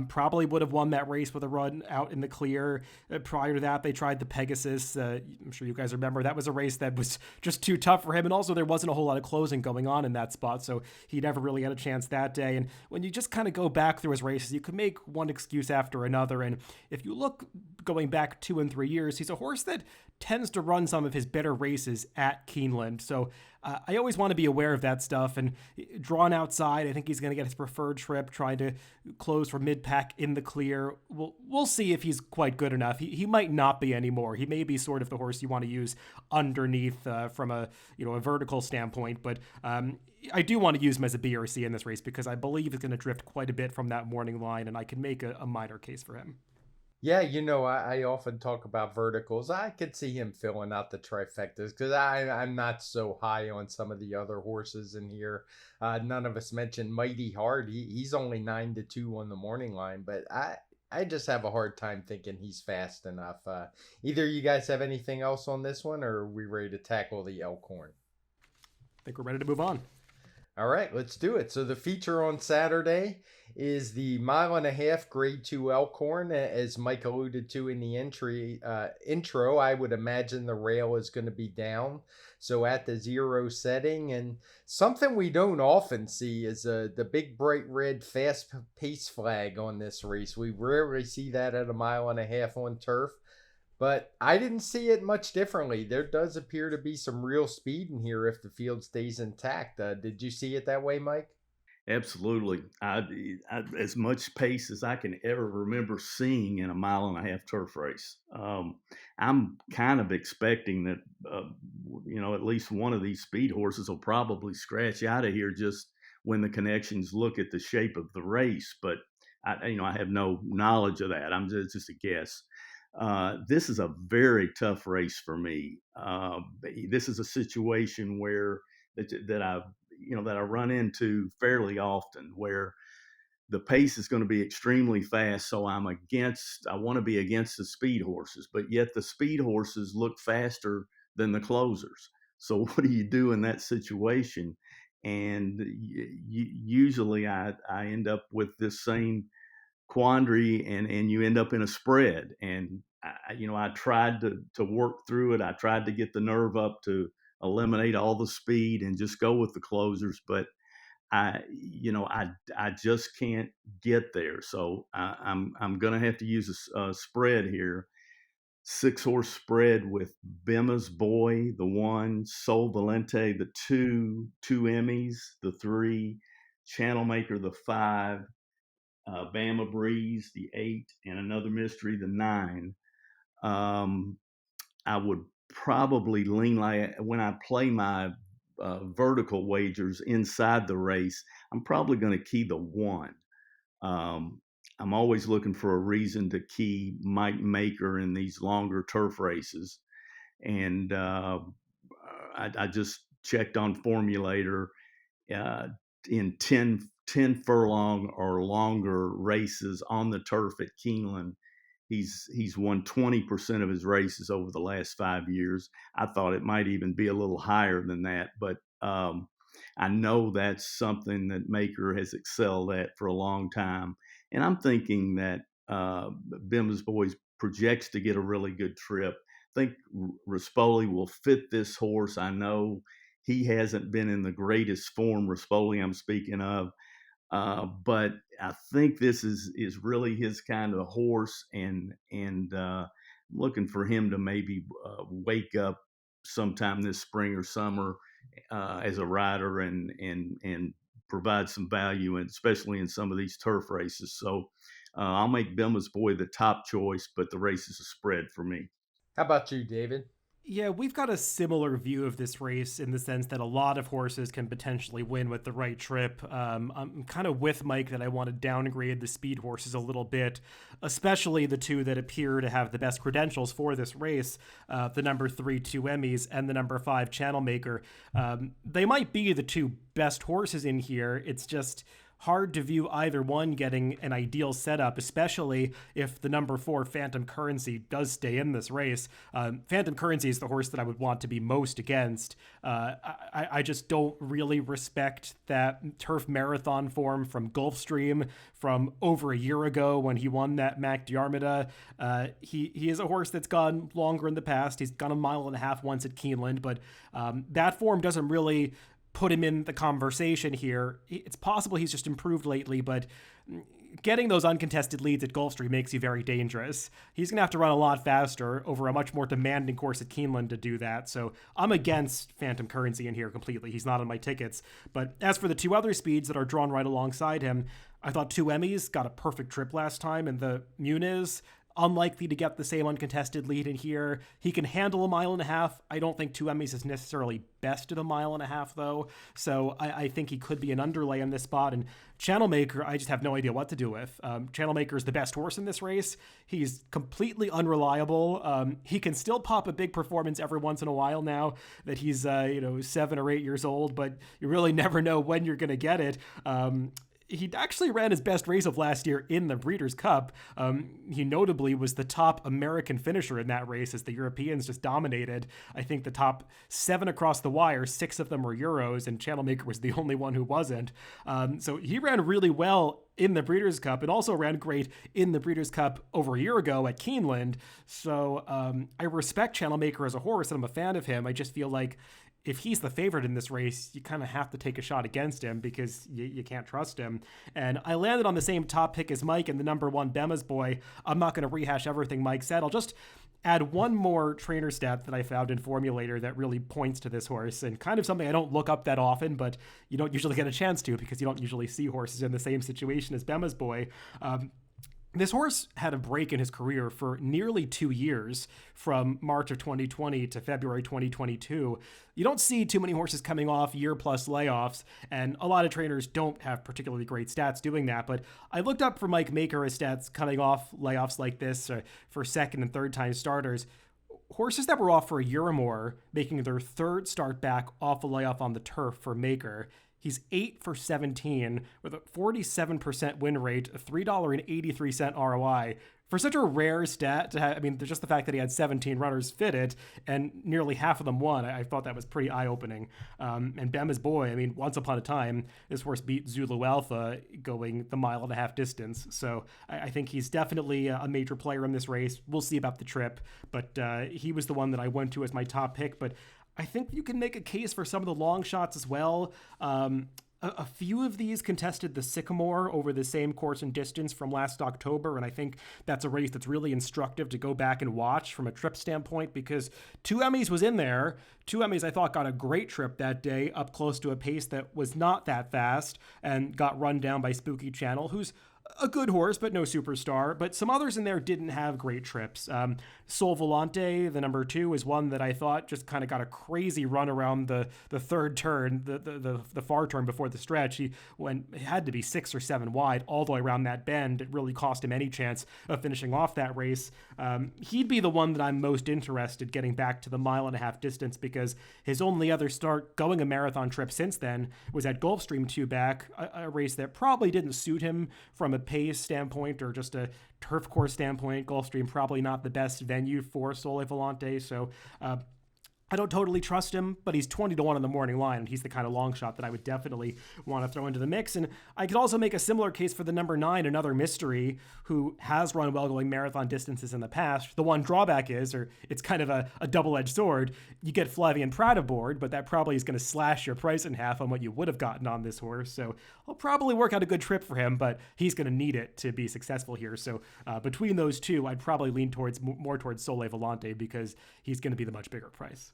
Probably would have won that race with a run out in the clear. Prior to that, they tried the Pegasus. I'm sure you guys remember that was a race that was just too tough for him. And also there wasn't a whole lot of closing going on in that spot. So he never really had a chance that day. And when you just kind of go back through his races, you could make one excuse after another. And if you look going back 2 and 3 years, he's a horse that tends to run some of his better races at Keeneland. So I always want to be aware of that stuff. And drawn outside, I think he's going to get his preferred trip, trying to close for mid-pack in the clear. We'll see if he's quite good enough. He might not be anymore. He may be sort of the horse you want to use underneath from a vertical standpoint. But I do want to use him as a B or C in this race because I believe he's going to drift quite a bit from that morning line, and I can make a minor case for him. Yeah, I often talk about verticals. I could see him filling out the trifectas because I'm not so high on some of the other horses in here. None of us mentioned Mighty Hard. He's only 9 to 2 on the morning line, but I just have a hard time thinking he's fast enough. Either you guys have anything else on this one, or are we ready to tackle the Elkhorn? I think we're ready to move on. All right, let's do it. So the feature on Saturday is the 1.5 Grade 2 Elkhorn. As Mike alluded to in the intro, I would imagine the rail is going to be down. So at the 0 setting, and something we don't often see is the big bright red fast pace flag on this race. We rarely see that at a 1.5 on turf. But I didn't see it much differently. There does appear to be some real speed in here if the field stays intact. Did you see it that way, Mike? Absolutely. As much pace as I can ever remember seeing in a 1.5 turf race. I'm kind of expecting that, at least one of these speed horses will probably scratch out of here just when the connections look at the shape of the race. But I have no knowledge of that. I'm just a guess. This is a very tough race for me. This is a situation where that I run into fairly often, where the pace is going to be extremely fast. So I want to be against the speed horses, but yet the speed horses look faster than the closers. So what do you do in that situation? And usually I end up with this same quandary, and you end up in a spread. And I tried to work through it. I tried to get the nerve up to eliminate all the speed and just go with the closers, but I just can't get there. So I'm gonna have to use a spread here. 6-horse spread with Bema's Boy, the 1, Sol Valente, the 2, 2 Emmys, the 3, Channel Maker, the 5, Bama Breeze, the 8, and Another Mystery, the 9. I would probably lean, like when I play my vertical wagers inside the race, I'm probably going to key the 1. I'm always looking for a reason to key Mike Maker in these longer turf races. And I just checked on Formulator in 10 furlong or longer races on the turf at Keeneland. He's won 20% of his races over the last 5 years. I thought it might even be a little higher than that, but I know that's something that Maker has excelled at for a long time. And I'm thinking that Bema's Boys projects to get a really good trip. I think Rispoli will fit this horse. I know he hasn't been in the greatest form, Rispoli I'm speaking of, but I think this is really his kind of horse, and looking for him to maybe wake up sometime this spring or summer as a rider and provide some value, and especially in some of these turf races. So I'll make Bema's Boy the top choice, but the race is a spread for me. How about you, David? Yeah, we've got a similar view of this race in the sense that a lot of horses can potentially win with the right trip. I'm kind of with Mike that I want to downgrade the speed horses a little bit, especially the two that appear to have the best credentials for this race, the number 3 Two Emmys and the number 5 Channel Maker. They might be the two best horses in here. It's just hard to view either one getting an ideal setup, especially if the number 4 Phantom Currency does stay in this race. Phantom Currency is the horse that I would want to be most against. I just don't really respect that turf marathon form from Gulfstream from over a year ago when he won that Mac Diarmida. He is a horse that's gone longer in the past. He's gone 1.5 miles once at Keeneland, but that form doesn't really put him in the conversation here. It's possible he's just improved lately, but getting those uncontested leads at Gulfstream makes you very dangerous. He's going to have to run a lot faster over a much more demanding course at Keeneland to do that. So I'm against Phantom Currency in here completely. He's not on my tickets. But as for the two other speeds that are drawn right alongside him, I thought Two Emmys got a perfect trip last time in the Muniz. Unlikely to get the same uncontested lead in here. He can handle 1.5 miles. I don't think Two Emmys is necessarily best at 1.5 miles, though. So I think he could be an underlay in this spot. And Channel Maker, I just have no idea what to do with. Channel Maker is the best horse in this race. He's completely unreliable. He can still pop a big performance every once in a while now that he's 7 or 8 years old, but you really never know when you're going to get it. He actually ran his best race of last year in the Breeders' Cup. He notably was the top American finisher in that race as the Europeans just dominated. I think the top 7 across the wire, 6 of them were Euros, and Channel Maker was the only one who wasn't. So he ran really well in the Breeders' Cup and also ran great in the Breeders' Cup over a year ago at Keeneland. So I respect Channel Maker as a horse, and I'm a fan of him. I just feel like if he's the favorite in this race, you kind of have to take a shot against him because you can't trust him. And I landed on the same top pick as Mike and the number 1 Bema's Boy. I'm not going to rehash everything Mike said. I'll just add one more trainer stat that I found in Formulator that really points to this horse, and kind of something I don't look up that often, but you don't usually get a chance to because you don't usually see horses in the same situation as Bema's Boy. This horse had a break in his career for nearly 2 years, from March of 2020 to February 2022. You don't see too many horses coming off year-plus layoffs, and a lot of trainers don't have particularly great stats doing that, but I looked up for Mike Maker his stats coming off layoffs like this for second and third time starters. Horses that were off for a year or more, making their third start back off a layoff on the turf for Maker. He's 8 for 17 with a 47% win rate, a $3.83 ROI. For such a rare stat to have, just the fact that he had 17 runners fitted and nearly half of them won, I thought that was pretty eye-opening. And Bema's Boy, once upon a time, this horse beat Zulu Alpha going the 1.5 mile distance. So I think he's definitely a major player in this race. We'll see about the trip, but he was the one that I went to as my top pick. But I think you can make a case for some of the long shots as well. A few of these contested the Sycamore over the same course and distance from last October, and I think that's a race that's really instructive to go back and watch from a trip standpoint because Two Emmys was in there. Two Emmys, I thought, got a great trip that day, up close to a pace that was not that fast, and got run down by Spooky Channel, who's a good horse, but no superstar. But some others in there didn't have great trips. Sol Volante, the number 2, is one that I thought just kind of got a crazy run around the third turn, the far turn before the stretch. He had to be 6 or 7 wide all the way around that bend. It really cost him any chance of finishing off that race. He'd be the one that I'm most interested getting back to the 1.5 mile distance because his only other start going a marathon trip since then was at Gulfstream 2 back, a race that probably didn't suit him from a pace standpoint or just a turf course standpoint. Gulfstream probably not the best venue for Sole Volante, so I don't totally trust him, but he's 20 to 1 on the morning line, and he's the kind of long shot that I would definitely want to throw into the mix. And I could also make a similar case for the number 9, another mystery, who has run well going marathon distances in the past. The one drawback is, or it's kind of a double-edged sword, you get Flavien Prat aboard, but that probably is going to slash your price in half on what you would have gotten on this horse. So I'll probably work out a good trip for him, but he's going to need it to be successful here. So between those two, I'd probably lean more towards Sole Volante because he's going to be the much bigger price.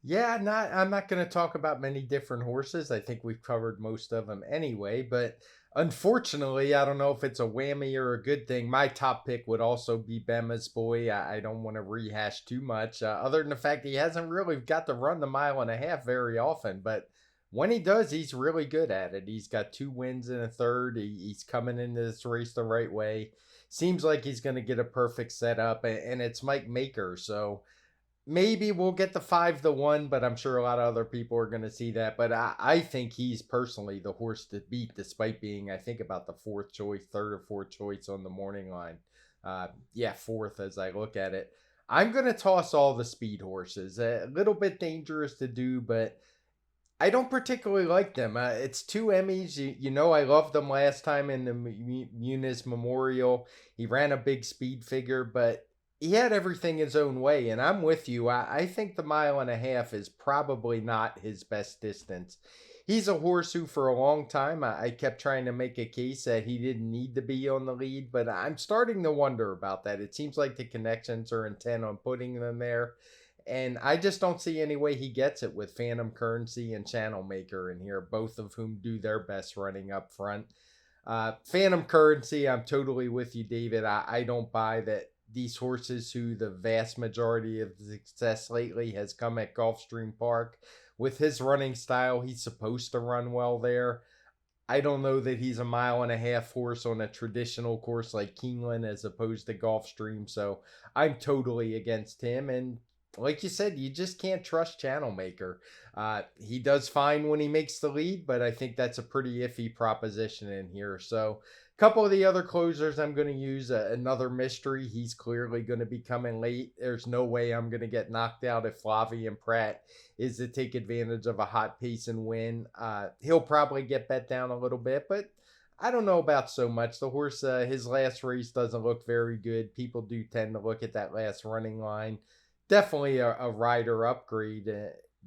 I'm not going to talk about many different horses. I think we've covered most of them anyway, but unfortunately, I don't know if it's a whammy or a good thing. My top pick would also be Bema's Boy. I don't want to rehash too much, other than the fact he hasn't really got to run the mile and a half very often, but when he does, he's really good at it. He's got 2 wins and a third. He's coming into this race the right way. Seems like he's going to get a perfect setup, and it's Mike Maker, so maybe we'll get the 5-1, but I'm sure a lot of other people are going to see that. But I think he's personally the horse to beat, despite being, I think, about the fourth choice, third or fourth choice on the morning line. Fourth as I look at it. I'm going to toss all the speed horses. A little bit dangerous to do, but I don't particularly like them. It's two Emmys. You know, I loved them last time in the Munis Memorial. He ran a big speed figure, but he had everything his own way. And I'm with you. I think the mile and a half is probably not his best distance. He's a horse who, for a long time, I kept trying to make a case that he didn't need to be on the lead, but I'm starting to wonder about that. It seems like the connections are intent on putting them there. And I just don't see any way he gets it with Phantom Currency and Channel Maker in here, both of whom do their best running up front. Phantom Currency, I'm totally with you, David. I don't buy that these horses who the vast majority of the success lately has come at Gulfstream Park. With his running style, he's supposed to run well there. I don't know that he's a mile and a half horse on a traditional course like Keeneland as opposed to Gulfstream, so I'm totally against him. And like you said, you just can't trust Channel Maker. He does fine when he makes the lead, but I think that's a pretty iffy proposition in here. So a couple of the other closers I'm going to use, another mystery. He's clearly going to be coming late. There's no way I'm going to get knocked out if Flavien Prat is to take advantage of a hot pace and win. He'll probably get bet down a little bit, but I don't know about so much. The horse, his last race doesn't look very good. People do tend to look at that last running line. Definitely a rider upgrade.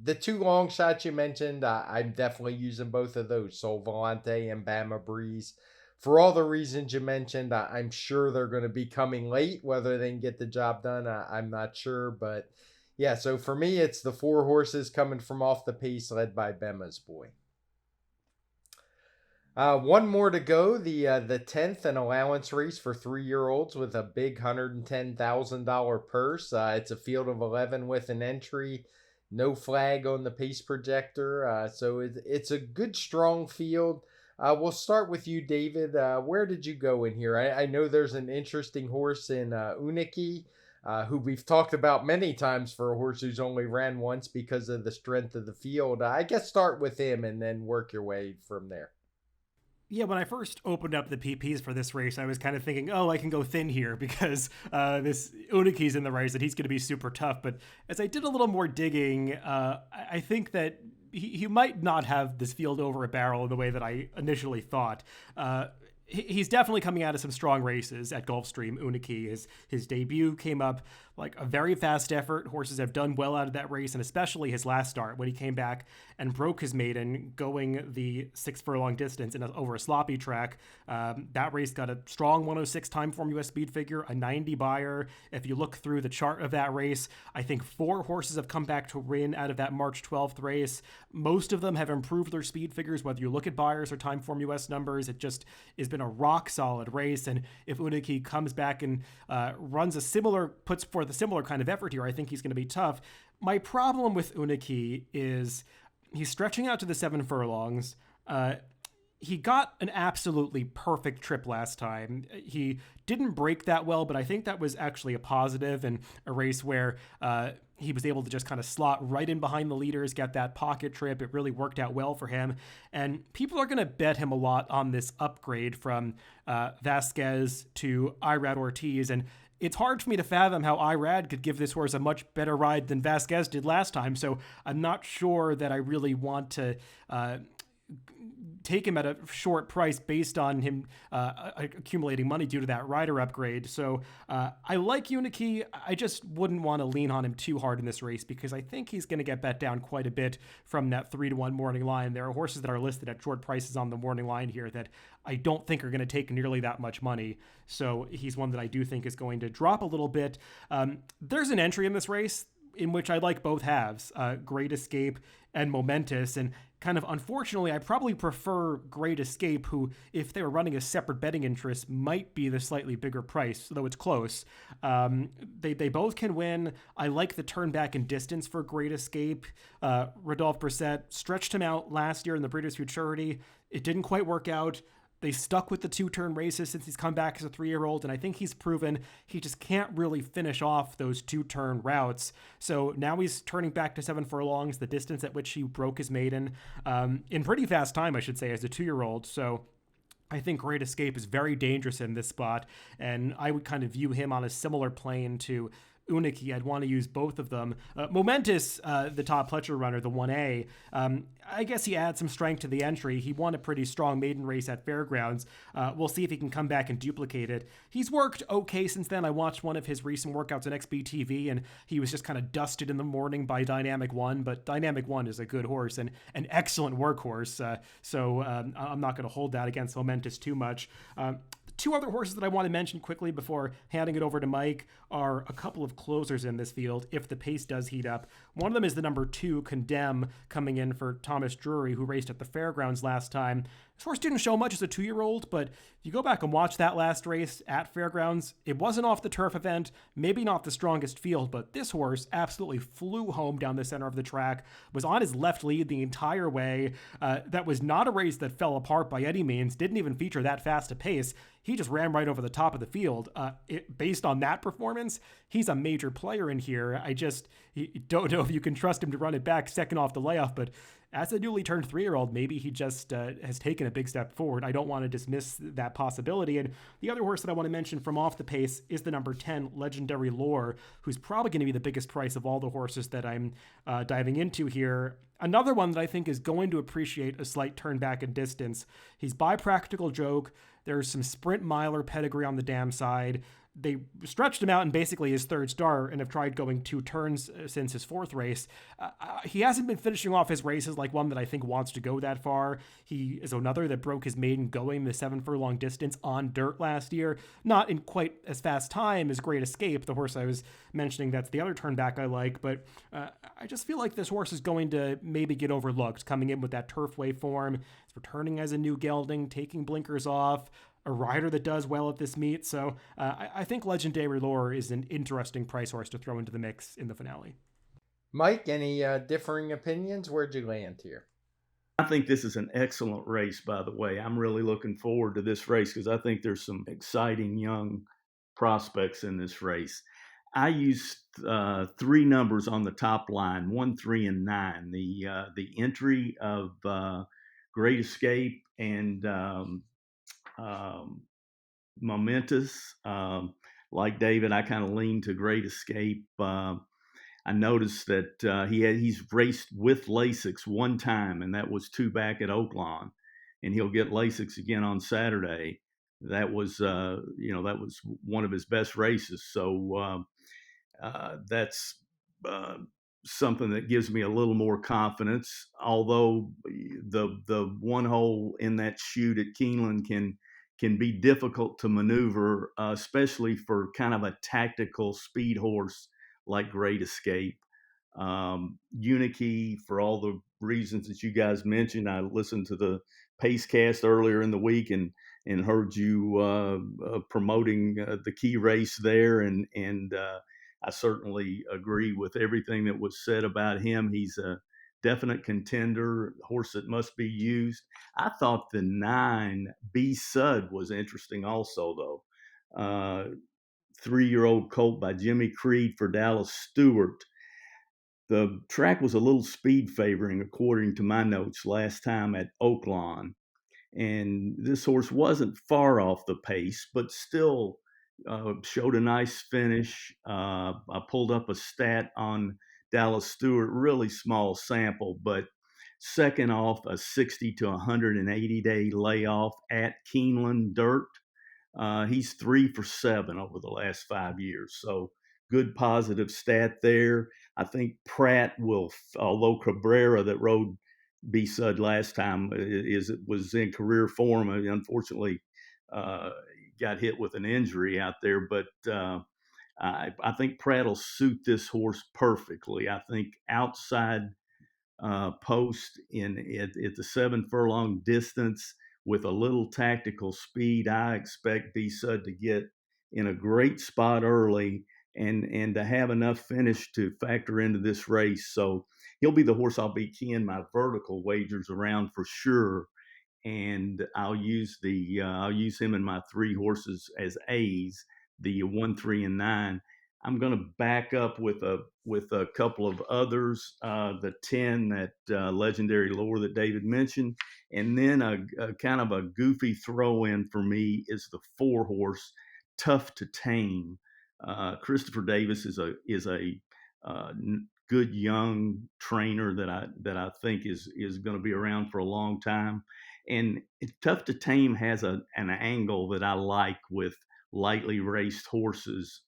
The two long shots you mentioned, I'm definitely using both of those, Sol Volante and Bama Breeze. For all the reasons you mentioned, I'm sure they're going to be coming late. Whether they can get the job done, I'm not sure. But yeah, so for me, it's the 4 horses coming from off the pace led by Bema's Boy. One more to go. The 10th, an allowance race for 3-year-olds with a big $110,000 purse. It's a field of 11 with an entry. No flag on the pace projector. So it's a good, strong field. We'll start with you, David. Where did you go in here? I know there's an interesting horse in Uniki, who we've talked about many times for a horse who's only ran once because of the strength of the field. I guess start with him and then work your way from there. Yeah, when I first opened up the PPs for this race, I was kind of thinking, oh, I can go thin here because this Uniki's in the race and he's going to be super tough. But as I did a little more digging, I think that he might not have this field over a barrel in the way that I initially thought. He's definitely coming out of some strong races at Gulfstream. Uniki, his debut came up like a very fast effort. Horses have done well out of that race, and especially his last start when he came back and broke his maiden going the 6 furlong distance over a sloppy track. That race got a strong 106 TimeformUS speed figure, a 90 buyer. If you look through the chart of that race, I think 4 horses have come back to win out of that March 12th race. Most of them have improved their speed figures, whether you look at buyers or TimeformUS numbers. It just has been a rock solid race, and if Uniki comes back and puts forth a similar kind of effort here, I think he's going to be tough. My problem with Uniki is he's stretching out to the 7 furlongs. He got an absolutely perfect trip last time. He didn't break that well, but I think that was actually a positive in a race where he was able to just kind of slot right in behind the leaders, get that pocket trip. It really worked out well for him. And people are going to bet him a lot on this upgrade from Vasquez to Irad Ortiz. And it's hard for me to fathom how Irad could give this horse a much better ride than Vasquez did last time. So I'm not sure that I really want to take him at a short price based on him accumulating money due to that rider upgrade. So I like Uniki. I just wouldn't want to lean on him too hard in this race because I think he's going to get bet down quite a bit from that 3-1 morning line. There are horses that are listed at short prices on the morning line here that I don't think are going to take nearly that much money. So he's one that I do think is going to drop a little bit. There's an entry in this race. in which I like both halves, Great Escape and Momentous. And kind of unfortunately, I probably prefer Great Escape, who, if they were running a separate betting interest, might be the slightly bigger price, though it's close. They both can win. I like the turn back in distance for Great Escape. Rodolphe Brissett stretched him out last year in the Breeders' Futurity. It didn't quite work out. They stuck with the two-turn races since he's come back as a 3-year-old, and I think he's proven he just can't really finish off those two-turn routes. So now he's turning back to 7 furlongs, the distance at which he broke his maiden, in pretty fast time, I should say, as a 2-year-old. So I think Great Escape is very dangerous in this spot, and I would kind of view him on a similar plane to Uniki. I'd want to use both of them. Momentous, the Todd Pletcher runner, the 1A, I guess he adds some strength to the entry. He won a pretty strong maiden race at Fairgrounds. We'll see if he can come back and duplicate it. He's worked okay since then. I watched one of his recent workouts on XBTV, and he was just kind of dusted in the morning by Dynamic One, but Dynamic One is a good horse and an excellent workhorse, so I'm not going to hold that against Momentous too much. Two other horses that I want to mention quickly before handing it over to Mike are a couple of closers in this field if the pace does heat up. One of them is the number 2, Condemn, coming in for Thomas Drury, who raced at the Fairgrounds last time. This horse didn't show much as a 2-year-old, but if you go back and watch that last race at Fairgrounds, it wasn't off the turf event, maybe not the strongest field, but this horse absolutely flew home down the center of the track, was on his left lead the entire way. That was not a race that fell apart by any means, didn't even feature that fast a pace. He just ran right over the top of the field. Based on that performance, he's a major player in here. I just don't know if you can trust him to run it back second off the layoff, but as a newly turned 3-year-old, maybe he just has taken a big step forward. I don't want to dismiss that possibility. And the other horse that I want to mention from off the pace is the number 10, Legendary Lore, who's probably going to be the biggest price of all the horses that I'm diving into here. Another one that I think is going to appreciate a slight turn back in distance. He's by Practical Joke. There's some sprint miler pedigree on the dam side. They stretched him out in basically his 3rd start and have tried going 2 turns since his 4th race. He hasn't been finishing off his races like one that I think wants to go that far. He is another that broke his maiden going the 7 furlong distance on dirt last year. Not in quite as fast time as Great Escape, the horse I was mentioning that's the other turn back I like, but I just feel like this horse is going to maybe get overlooked coming in with that turfway form. It's returning as a new gelding, taking blinkers off, a rider that does well at this meet. So I think Legendary Lore is an interesting price horse to throw into the mix in the finale. Mike, any differing opinions? Where'd you land here? I think this is an excellent race, by the way. I'm really looking forward to this race because I think there's some exciting young prospects in this race. I used 3 numbers on the top line, 1, 3, and 9. The entry of Great Escape and Momentous. Like David, I kind of lean to Great Escape. I noticed that he's raced with Lasix one time, and that was 2 back at Oaklawn, and he'll get Lasix again on Saturday. That was that was one of his best races. So that's something that gives me a little more confidence. Although the one hole in that chute at Keeneland can be difficult to maneuver, especially for kind of a tactical speed horse like Great Escape. Uniki, for all the reasons that you guys mentioned, I listened to the Pacecast earlier in the week and heard you promoting the key race there, and I certainly agree with everything that was said about him. He's a definite contender, horse that must be used. I thought the 9, B Sud, was interesting also, though. 3-year-old colt by Jimmy Creed for Dallas Stewart. The track was a little speed favoring, according to my notes, last time at Oaklawn. And this horse wasn't far off the pace, but still showed a nice finish. I pulled up a stat on Dallas Stewart, really small sample, but second off a 60 to 180 day layoff at Keeneland Dirt. He's 3 for 7 over the last 5 years. So good positive stat there. I think Pratt will, although Cabrera that rode B Sud last time was in career form. Unfortunately, got hit with an injury out there, but I think Pratt will suit this horse perfectly. I think outside post at the 7 furlong distance with a little tactical speed, I expect B Sud to get in a great spot early and to have enough finish to factor into this race. So he'll be the horse I'll be keying my vertical wagers around for sure. And I'll use him and my 3 horses as A's, the 1, 3, and 9. I'm going to back up with a couple of others, the 10, that legendary lure that David mentioned, and then a kind of a goofy throw in for me is the 4 horse, Tough to Tame. Christopher Davis is a good young trainer that I think is going to be around for a long time. And Tough to Tame has an angle that I like with lightly raced horses.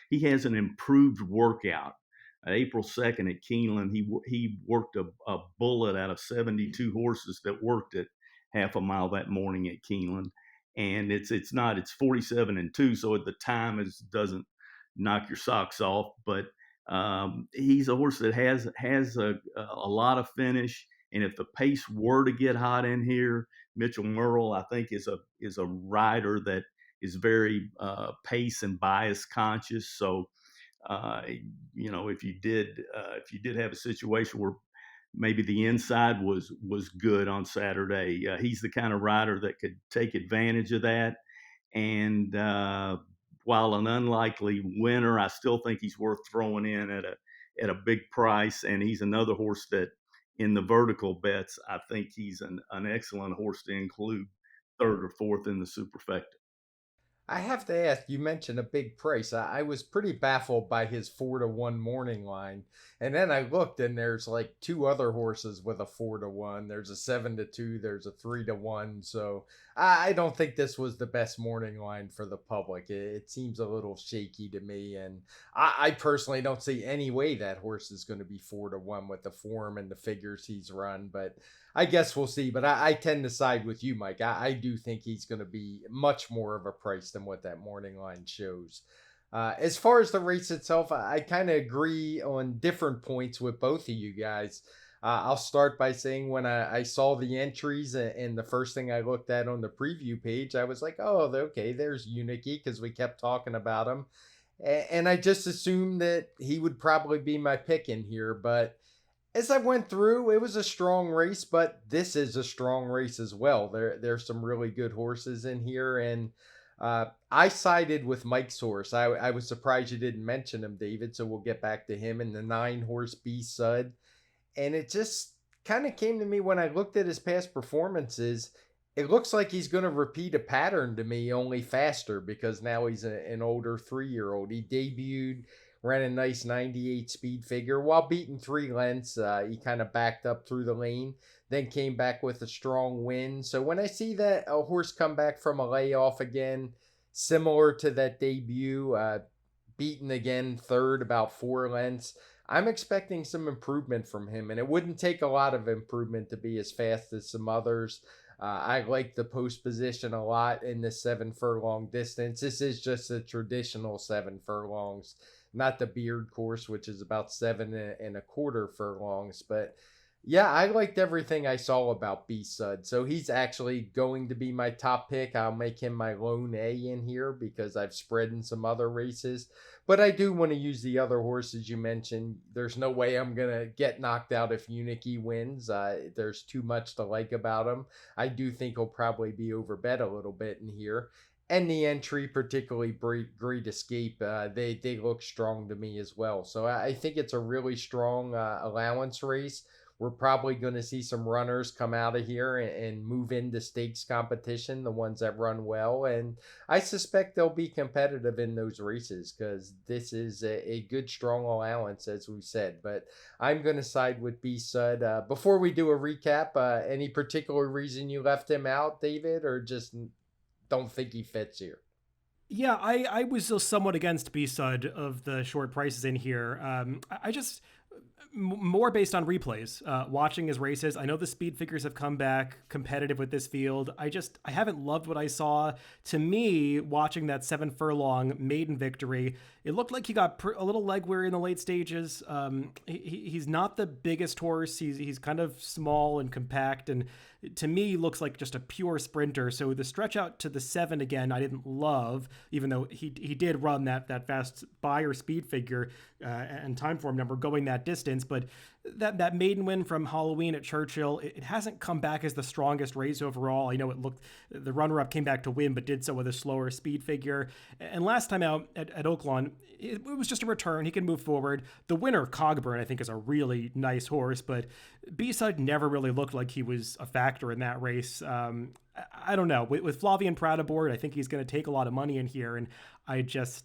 He has an improved workout. April 2nd at Keeneland, he worked a bullet out of 72 horses that worked at half a mile that morning at Keeneland. And it's 47-2, so at the time it doesn't knock your socks off. But he's a horse that has a lot of finish. And if the pace were to get hot in here, Mitchell Merle, I think, is a rider that is very pace and bias conscious. So, if you did have a situation where maybe the inside was good on Saturday, he's the kind of rider that could take advantage of that. And while an unlikely winner, I still think he's worth throwing in at a big price. And he's another horse that, in the vertical bets, I think he's an excellent horse to include 3rd or 4th in the superfecta. I have to ask, you mentioned a big price. I was pretty baffled by his 4-1 morning line. And then I looked and there's like 2 other horses with a 4-1. There's a 7-2, there's a 3-1. So I don't think this was the best morning line for the public. It seems a little shaky to me. And I personally don't see any way that horse is going to be 4-1 with the form and the figures he's run. But I guess we'll see, but I tend to side with you, Mike. I do think he's going to be much more of a price than what that morning line shows. As far as the race itself, I kind of agree on different points with both of you guys. I'll start by saying when I saw the entries and the first thing I looked at on the preview page, I was like, oh, okay, there's Unicky because we kept talking about him. And I just assumed that he would probably be my pick in here, but as I went through, it was a strong race, but this is a strong race as well. There's some really good horses in here, and I sided with Mike's horse. I was surprised you didn't mention him, David, so we'll get back to him, and the 9 horse B Sud. And it just kind of came to me when I looked at his past performances. It looks like he's going to repeat a pattern to me, only faster, because now he's an older 3-year-old. He debuted, ran a nice 98 speed figure while beating 3 lengths. He kind of backed up through the lane, then came back with a strong win. So when I see that a horse come back from a layoff again, similar to that debut, beaten again 3rd, about 4 lengths, I'm expecting some improvement from him. And it wouldn't take a lot of improvement to be as fast as some others. I like the post position a lot in the 7 furlong distance. This is just a traditional 7 furlongs, not the Beard course, which is about 7.25 furlongs. But yeah, I liked everything I saw about B Sud. So he's actually going to be my top pick. I'll make him my lone A in here because I've spread in some other races. But I do want to use the other horses you mentioned. There's no way I'm going to get knocked out if Unicky wins. There's too much to like about him. I do think he'll probably be overbet a little bit in here. And the entry, particularly Great Escape, they look strong to me as well. So I think it's a really strong allowance race. We're probably going to see some runners come out of here and move into stakes competition, the ones that run well. And I suspect they'll be competitive in those races because this is a good, strong allowance, as we said. But I'm going to side with B Sud. Before we do a recap, any particular reason you left him out, David, or just don't think he fits here? Yeah, I was somewhat against B Sud of the short prices in here. More based on replays, watching his races. I know the speed figures have come back competitive with this field. I haven't loved what I saw. To me, watching that 7 furlong maiden victory, it looked like he got a little leg weary in the late stages. He's not the biggest horse. He's kind of small and compact, and to me looks like just a pure sprinter. So the stretch out to the 7 again, I didn't love, even though he did run that fast buyer speed figure and time form number going that distance. But that maiden win from Halloween at Churchill, it hasn't come back as the strongest race overall. I know the runner-up came back to win, but did so with a slower speed figure. And last time out at Oaklawn, it was just a return. He can move forward. The winner, Cogburn, I think is a really nice horse, but B-Side never really looked like he was a factor in that race. I don't know. With Flavien Prat aboard, I think he's going to take a lot of money in here, and I just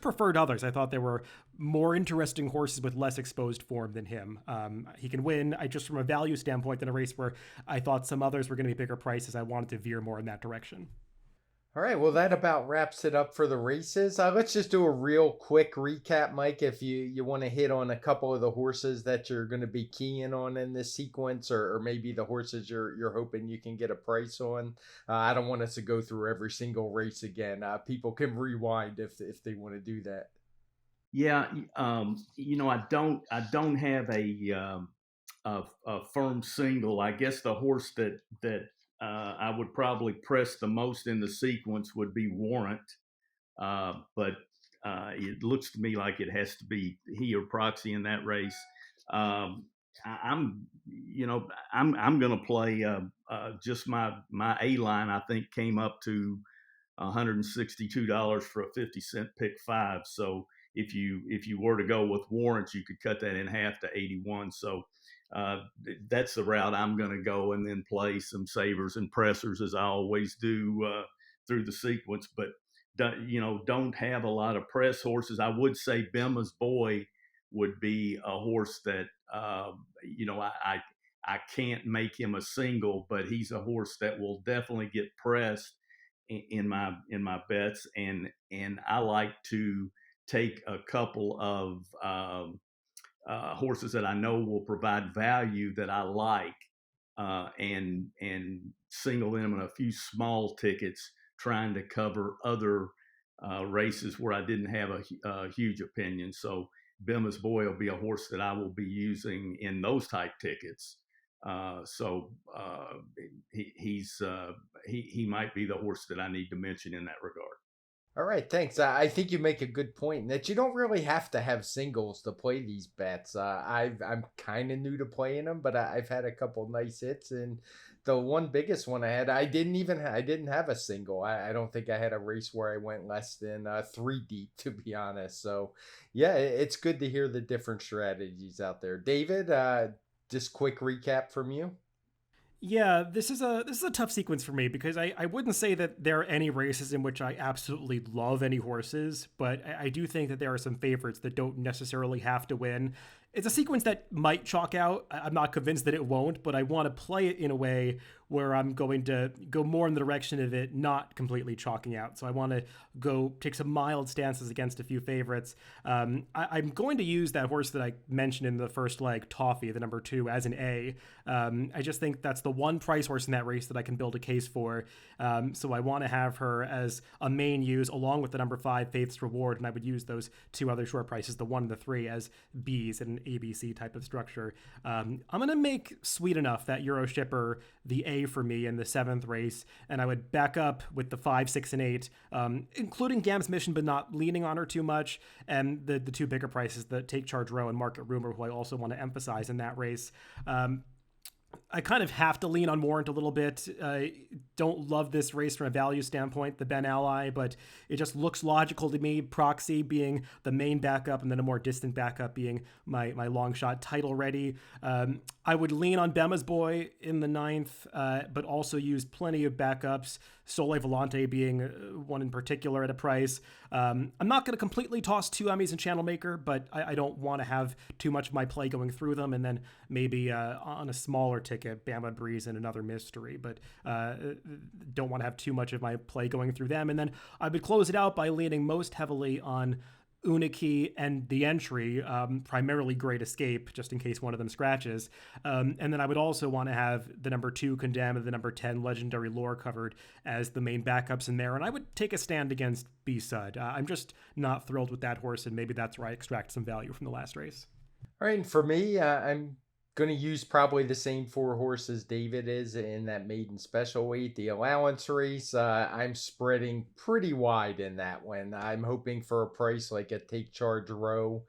preferred others. I thought there were more interesting horses with less exposed form than him. He can win. From a value standpoint, in a race where I thought some others were going to be bigger prices, I wanted to veer more in that direction. All right, well, that about wraps it up for the races. Let's just do a real quick recap, Mike, if you want to hit on a couple of the horses that you're going to be keying on in this sequence, or maybe the horses you're hoping you can get a price on. I don't want us to go through every single race again. People can rewind if they want to do that. Yeah, I don't have a firm single. I guess the horse that I would probably press the most in the sequence would be Warrant, but it looks to me like it has to be he or Proxy in that race. I'm going to play just my A line. I think came up to $162 for a 50-cent pick 5. So if you were to go with Warrant, you could cut that in half to 81. So that's the route I'm going to go, and then play some savers and pressers as I always do through the sequence. But don't have a lot of press horses. I would say Bema's Boy would be a horse that I can't make him a single, but he's a horse that will definitely get pressed in my bets, and I like to take a couple of horses that I know will provide value that I like, and single them in a few small tickets, trying to cover other races where I didn't have a huge opinion. So Bema's Boy will be a horse that I will be using in those type tickets. He might be the horse that I need to mention in that regard. All right, thanks. I think you make a good point that you don't really have to have singles to play these bets. I'm kind of new to playing them, but I've had a couple nice hits, and the one biggest one I had, I didn't have a single. I don't think I had a race where I went less than 3 deep, to be honest. So yeah, it's good to hear the different strategies out there. David, just quick recap from you. Yeah, this is a tough sequence for me, because I wouldn't say that there are any races in which I absolutely love any horses, but I do think that there are some favorites that don't necessarily have to win. It's a sequence that might chalk out. I'm not convinced that it won't, but I want to play it in a way where I'm going to go more in the direction of it not completely chalking out. So I want to go take some mild stances against a few favorites. I'm going to use that horse that I mentioned in the first leg, Toffee, the number 2, as an A. I just think that's the one price horse in that race that I can build a case for. So I want to have her as a main use along with the number 5, Faith's Reward, and I would use those 2 other short prices, the 1 and the 3, as Bs in an ABC type of structure. I'm going to make Sweet Enough that Euro shipper the A for me in the 7th race, and I would back up with the 5, 6, and 8, including Gam's Mission, but not leaning on her too much, and the 2 bigger prices, the Take Charge Row and Market Rumor, who I also want to emphasize in that race. I kind of have to lean on Warrant a little bit. I don't love this race from a value standpoint, the Ben Ally, but it just looks logical to me. Proxy being the main backup, and then a more distant backup being my long shot title ready. I would lean on Bema's Boy in the 9th, but also use plenty of backups. Sole Volante being one in particular at a price. I'm not going to completely toss 2 Emmys and Channel Maker, but I don't want to have too much of my play going through them, and then maybe on a smaller ticket, Bama Breeze and another mystery, but don't want to have too much of my play going through them. And then I would close it out by leaning most heavily on Uniki and the entry, primarily Great Escape, just in case one of them scratches. And then I would also want to have the number 2 Condemn and the number 10 Legendary Lore covered as the main backups in there. And I would take a stand against B-Sud. I'm just not thrilled with that horse, and maybe that's where I extract some value from the last race. All right, and for me, I'm going to use probably the same 4 horses David is in that maiden special weight. The allowance race, I'm spreading pretty wide in that one. I'm hoping for a price like a Take Charge Row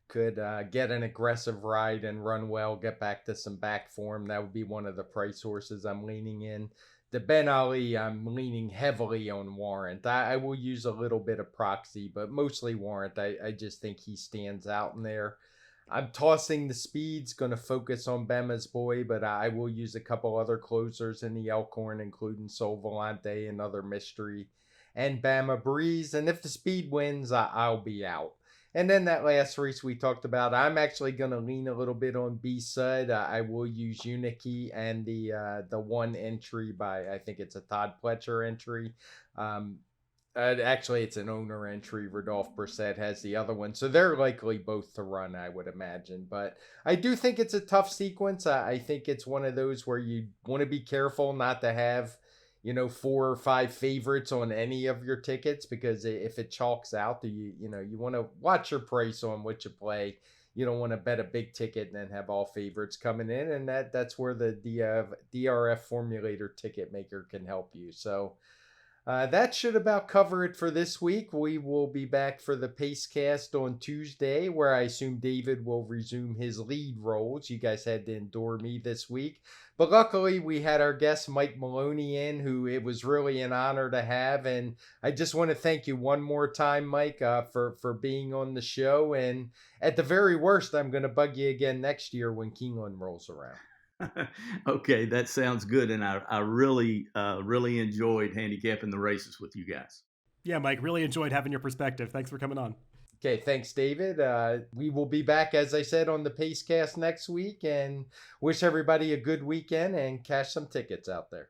could get an aggressive ride and run well, get back to some back form. That would be one of the price horses I'm leaning in. The Ben Ali, I'm leaning heavily on Warrant. I will use a little bit of Proxy, but mostly Warrant. I just think he stands out in there. I'm tossing the speeds, going to focus on Bema's Boy, but I will use a couple other closers in the Elkhorn, including Sol Volante, Another Mystery, and Bama Breeze. And if the speed wins, I'll be out. And then that last race we talked about, I'm actually going to lean a little bit on B-Sud. I will use Uniki and the one entry by, I think it's a Todd Pletcher entry. Actually, it's an owner entry. Rodolphe Brissett has the other one. So they're likely both to run, I would imagine. But I do think it's a tough sequence. I think it's one of those where you want to be careful not to have, 4 or 5 favorites on any of your tickets, because if it chalks out, you want to watch your price on what you play. You don't want to bet a big ticket and then have all favorites coming in. And that's where the DRF Formulator ticket maker can help you. So that should about cover it for this week. We will be back for the Pacecast on Tuesday, where I assume David will resume his lead roles. You guys had to endure me this week. But luckily, we had our guest Mike Maloney in, who it was really an honor to have. And I just want to thank you one more time, Mike, for being on the show. And at the very worst, I'm going to bug you again next year when Keeneland rolls around. Okay, that sounds good. And I really enjoyed handicapping the races with you guys. Yeah, Mike, really enjoyed having your perspective. Thanks for coming on. Okay, thanks, David. We will be back, as I said, on the Pacecast next week, and wish everybody a good weekend and cash some tickets out there.